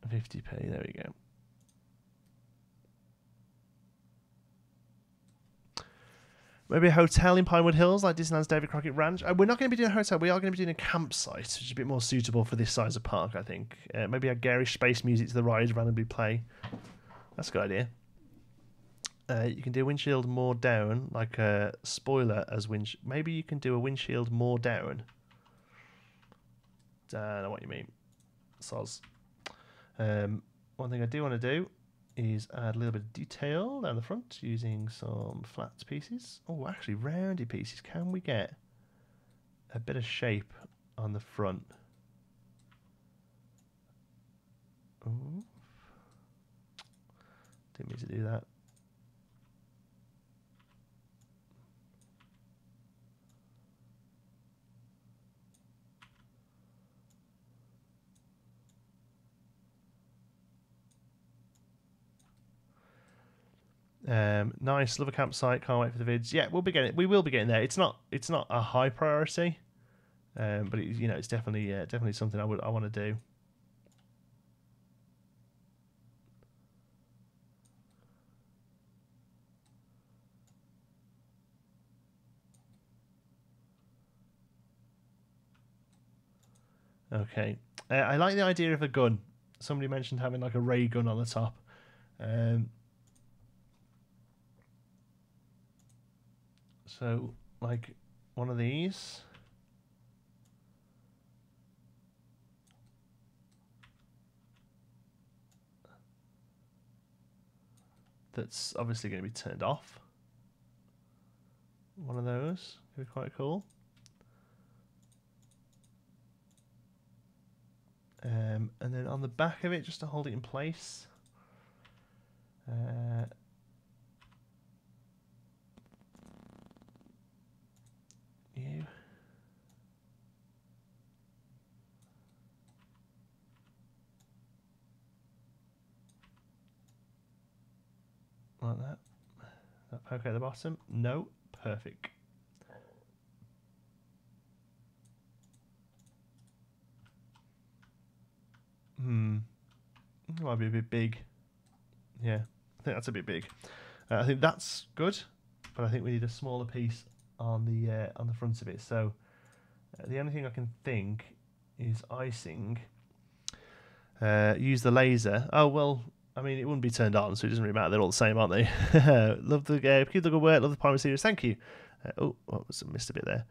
50p, there we go. Maybe a hotel in Pinewood Hills, like Disneyland's David Crockett Ranch. We're not going to be doing a hotel. We are going to be doing a campsite, which is a bit more suitable for this size of park, I think. Maybe a garish space music to the rides randomly play. That's a good idea. You can do a windshield more down, like a spoiler as windshield. Maybe you can do a windshield more down. Don't know what you mean. Soz. One thing I do want to do is add a little bit of detail down the front using some flat pieces. Oh, actually, rounded pieces. Can we get a bit of shape on the front? Ooh. Didn't mean to do that. Nice, love a campsite. Can't wait for the vids. Yeah, we will be getting there. It's not a high priority, but it's definitely something I want to do. Okay, I like the idea of a gun. Somebody mentioned having like a ray gun on the top. So, like one of these. That's obviously going to be turned off. One of those could be quite cool. And then on the back of it, just to hold it in place. You. Like that. That poke at the bottom? No. Perfect. Might be a bit big. Yeah. I think that's a bit big. I think that's good, but I think we need a smaller piece on the front of it. So the only thing I can think is icing. Use the laser. Oh well, I mean it wouldn't be turned on, so it doesn't really matter. They're all the same, aren't they? Love the keep the good work. Love the Pinewood series. Thank you. Missed a bit there.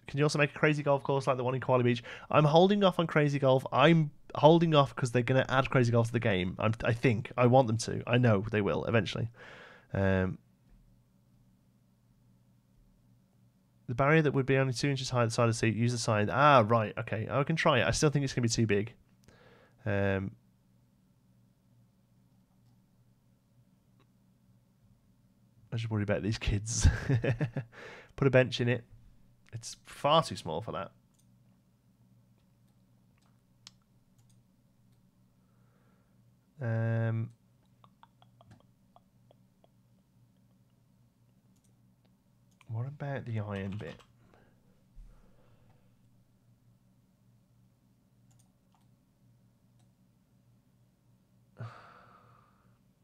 Can you also make a crazy golf course like the one in Koala Beach? I'm holding off on crazy golf. I'm holding off because they're going to add crazy golf to the game. I think. I want them to. I know they will eventually. The barrier that would be only 2 inches high at the side of the seat, use the sign. Ah, right. Okay. I can try it. I still think it's going to be too big. I just worry about these kids. Put a bench in it. It's far too small for that. What about the iron bit?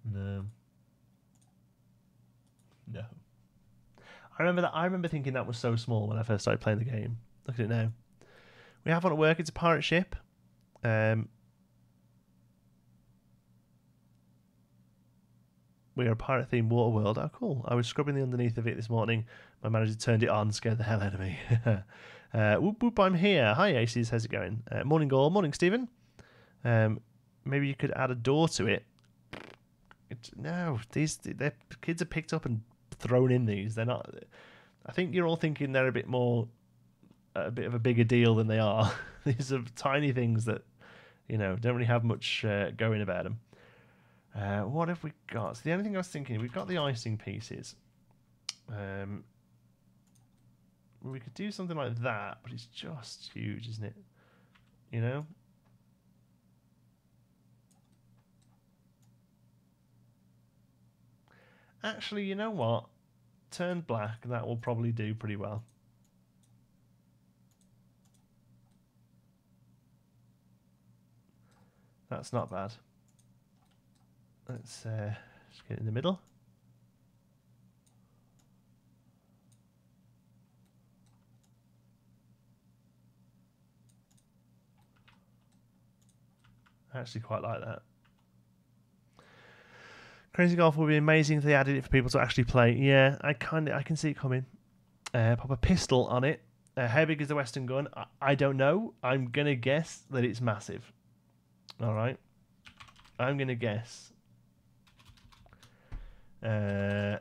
No. No. I remember thinking that was so small when I first started playing the game. Look at it now. We have one at work. It's a pirate ship. We are a pirate-themed water world. Oh, cool. I was scrubbing the underneath of it this morning. My manager turned it on, scared the hell out of me. Whoop, whoop, I'm here. Hi, Aces. How's it going? Morning, all. Morning, Stephen. Maybe you could add a door to it. No, their kids are picked up and thrown in these. They're not. I think you're all thinking they're a bit of a bigger deal than they are. These are tiny things that, don't really have much going about them. What have we got? So the only thing I was thinking, we've got the icing pieces. We could do something like that, but it's just huge, isn't it? Actually, you know what? Turn black, that will probably do pretty well. That's not bad. Let's just get in the middle. I actually quite like that. Crazy Golf would be amazing if they added it for people to actually play. Yeah, I can see it coming. Pop a pistol on it. How big is the Western gun? I don't know. I'm going to guess that it's massive. All right. I'm going to guess. Is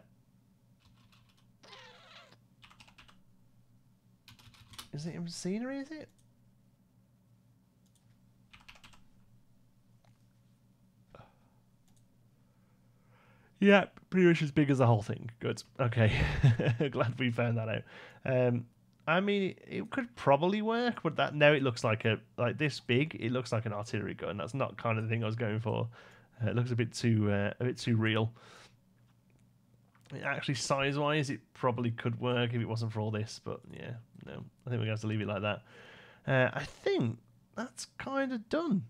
it in scenery, is it? Yeah, pretty much as big as the whole thing. Good. Okay. Glad we found that out. I mean, it could probably work, but now it looks like this big. It looks like an artillery gun. That's not kind of the thing I was going for. It looks a bit too real. Actually, size-wise, it probably could work if it wasn't for all this. But yeah, no, I think we're gonna have to leave it like that. I think that's kind of done.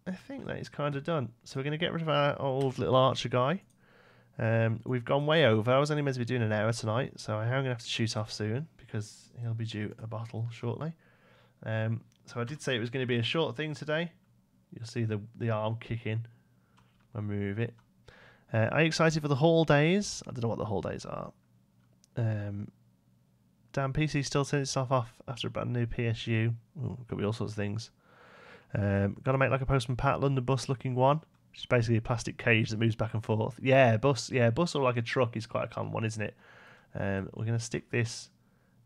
I think that is kind of done. So we're going to get rid of our old little archer guy. We've gone way over. I was only meant to be doing an hour tonight, so I'm going to have to shoot off soon because he'll be due a bottle shortly. So I did say it was going to be a short thing today. You'll see the arm kick in when we move it. Are you excited for the haul days? I don't know what the haul days are. Damn, PC still turns itself off after a brand new PSU. Ooh, could be all sorts of things. Got to make like a Postman Pat London bus looking one, which is basically a plastic cage that moves back and forth. Yeah, bus or like a truck is quite a common one, isn't it? We're going to stick this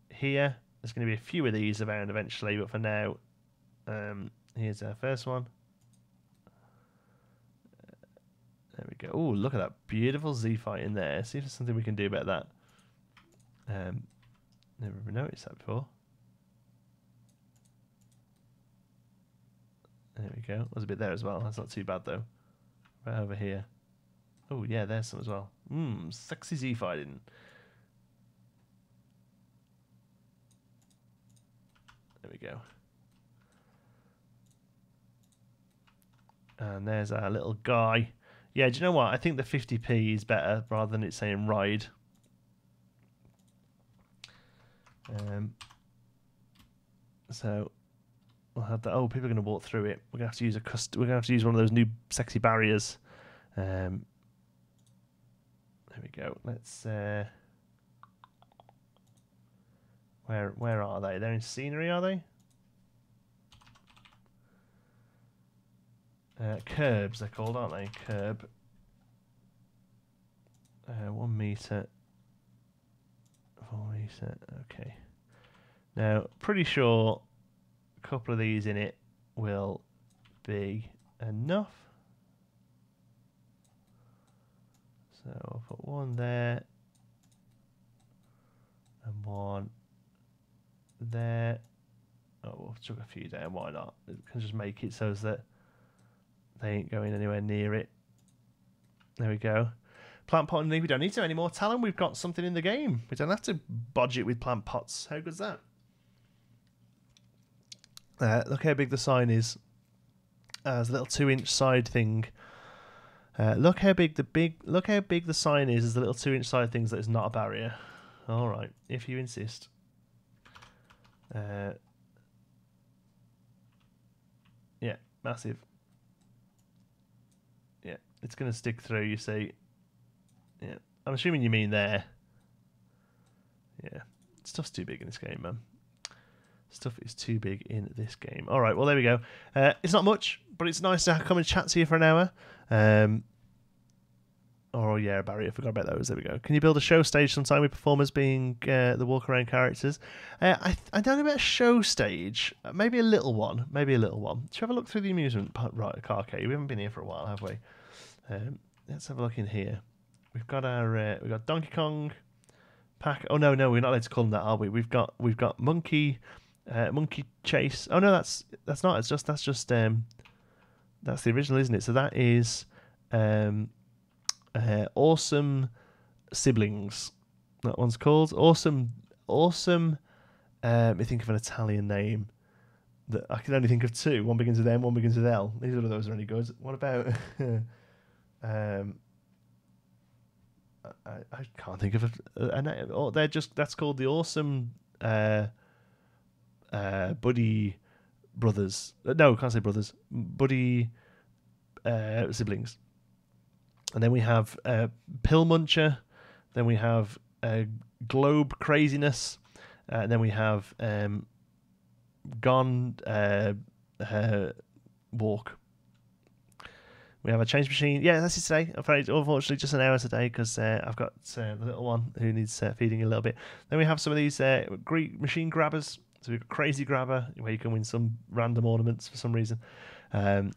here. There's going to be a few of these around eventually, but for now, here's our first one. There we go. Oh, look at that beautiful Z-fight in there. See if there's something we can do about that. Never noticed that before. There we go. There's a bit there as well. That's not too bad though. Right over here. Oh yeah, there's some as well. Sexy Z-fighting. There we go. And there's our little guy. Yeah, do you know what? I think the 50p is better rather than it saying ride. So we'll have that. Oh, people are going to walk through it. We're going to have to use we're going to have to use one of those new sexy barriers. There we go. Let's. Where are they? They're in scenery, are they? Curbs, they're called, aren't they? Curb. 1 meter. 4 meter. Okay. Now, pretty sure a couple of these in it will be enough. So I'll put one there and one there. Oh, we'll chuck a few down. Why not? It can just make it so that they ain't going anywhere near it. There we go. Plant pot, we don't need to anymore. Talon, we've got something in the game. We don't have to bodge it with plant pots. How good's that? Look how big the sign is. There's a little 2-inch side thing. Look how big the sign is as the little 2-inch side things that is not a barrier. All right, if you insist. Yeah, massive. Yeah, it's going to stick through, you see. Yeah, I'm assuming you mean there. Yeah, stuff's too big in this game, man. Stuff is too big in this game. All right, well, there we go. It's not much, but it's nice to come and chat to you for an hour. Oh, yeah, Barry, I forgot about those. There we go. Can you build a show stage sometime with performers being the walk-around characters? I don't know about a show stage. Maybe a little one. Maybe a little one. Should we have a look through the amusement park arcade? We haven't been here for a while, have we? Let's have a look in here. We've got our we've got Donkey Kong, Pack. Oh no, we're not allowed to call them that, are we? We've got Monkey, Monkey Chase. Oh no, that's not. That's the original, isn't it? So that is Awesome Siblings. That one's called Awesome. Let me think of an Italian name that I can only think of two. One begins with M, one begins with L. Neither of those are any good. What about? I can't think of a name. Oh, that's called the Awesome Buddy Brothers. No, can't say brothers. Buddy Siblings. And then we have Pill Muncher. Then we have Globe Craziness. And then we have Gone Walk. We have a change machine. Yeah, that's it today. Unfortunately, just an hour today because I've got the little one who needs feeding a little bit. Then we have some of these Greek machine grabbers. So we've got Crazy Grabber, where you can win some random ornaments for some reason.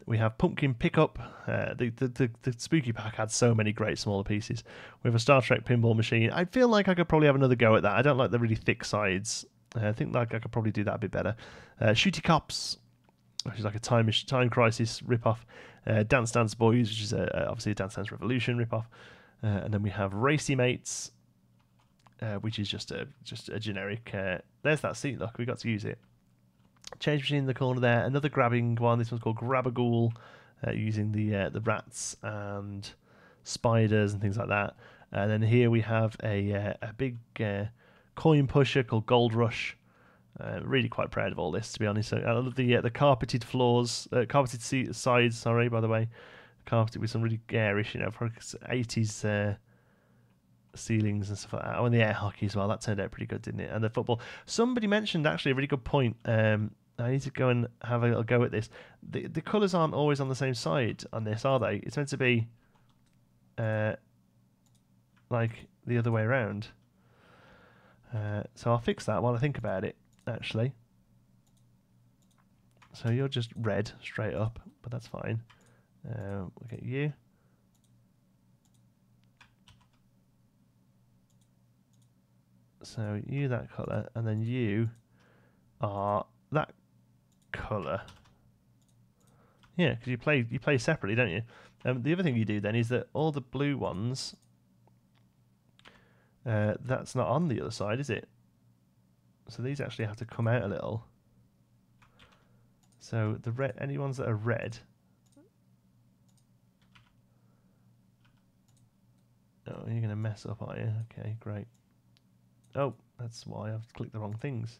We have Pumpkin Pickup. The Spooky Pack had so many great smaller pieces. We have a Star Trek pinball machine. I feel like I could probably have another go at that. I don't like the really thick sides. I think like I could probably do that a bit better. Shooty Cops, which is like a Time Crisis ripoff. Dance Dance Boys, which is obviously a Dance Dance Revolution ripoff. And then we have Racy Mates, which is just a generic. There's that seat. Look, we got to use it. Change machine in the corner there. Another grabbing one. This one's called Grab-a-Ghoul, using the rats and spiders and things like that. And then here we have a big coin pusher called Gold Rush. Really quite proud of all this, to be honest. So I love the carpeted floors, carpeted sides. Sorry, by the way, carpeted with some really garish, 80s ceilings and stuff like that. Oh, and the air hockey as well. That turned out pretty good, didn't it? And the football. Somebody mentioned actually a really good point. I need to go and have a little go at this. The colours aren't always on the same side on this, are they? It's meant to be like the other way around. So I'll fix that while I think about it, actually. So you're just red straight up, but that's fine. We'll get you. So you that colour, and then you are that colour. Yeah, because you play separately, don't you? The other thing you do then is that all the blue ones, that's not on the other side, is it? So these actually have to come out a little. So the red, any ones that are red, Oh, you're going to mess up, are you? Okay, great. Oh, that's why I've clicked the wrong things.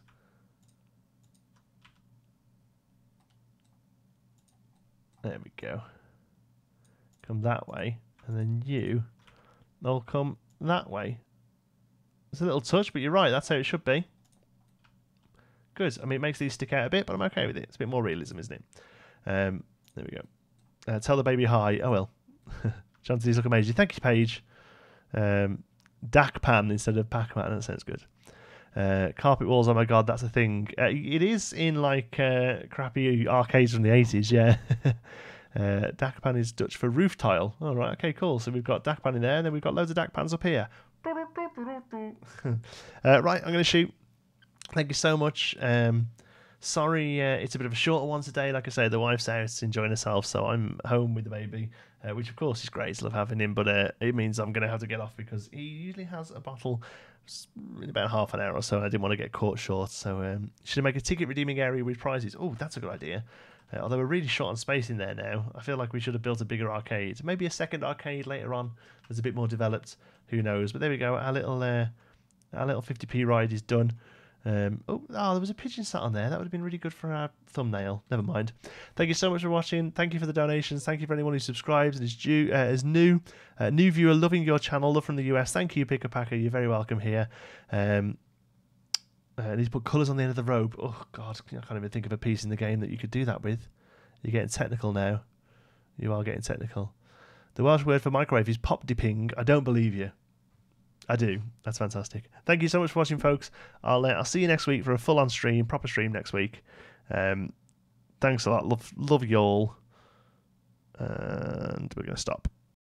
There we go. Come that way, and then they'll come that way. It's a little touch, but you're right, that's how it should be. Good. I mean, it makes these stick out a bit, but I'm okay with it. It's a bit more realism, isn't it? There we go. Tell the baby hi. Oh, well. Chances look amazing. Thank you, Paige. Dakpan instead of Pac-Man. That sounds good. Carpet walls, oh my god, that's a thing. It is in like crappy arcades from the 80s, yeah. Dakpan is Dutch for roof tile. All right, okay, cool. So we've got Dakpan in there, and then we've got loads of Dakpans up here. Right, I'm going to shoot. Thank you so much. Sorry, it's a bit of a shorter one today. Like I say, the wife's out enjoying herself, so I'm home with the baby, which of course is great. I love having him, but it means I'm going to have to get off because he usually has a bottle in about half an hour or so, and I didn't want to get caught short. So should I make a ticket redeeming area with prizes? Oh, that's a good idea. Although we're really short on space in there now, I feel like we should have built a bigger arcade. Maybe a second arcade later on that's a bit more developed. Who knows? But there we go. Our little 50p ride is done. There was a pigeon sat on there. That would have been really good for our thumbnail. Never mind. Thank you so much for watching. Thank you for the donations. Thank you for anyone who subscribes and is new viewer, loving your channel, love from the US. Thank you, Picker Packer. You're very welcome here. I need to put colours on the end of the robe. Oh, God. I can't even think of a piece in the game that you could do that with. You're getting technical now. You are getting technical. The Welsh word for microwave is pop dipping. I don't believe you. I do. That's fantastic. Thank you so much for watching, folks. I'll see you next week for a full-on stream, proper stream next week. Thanks a lot. Love you all. And we're going to stop.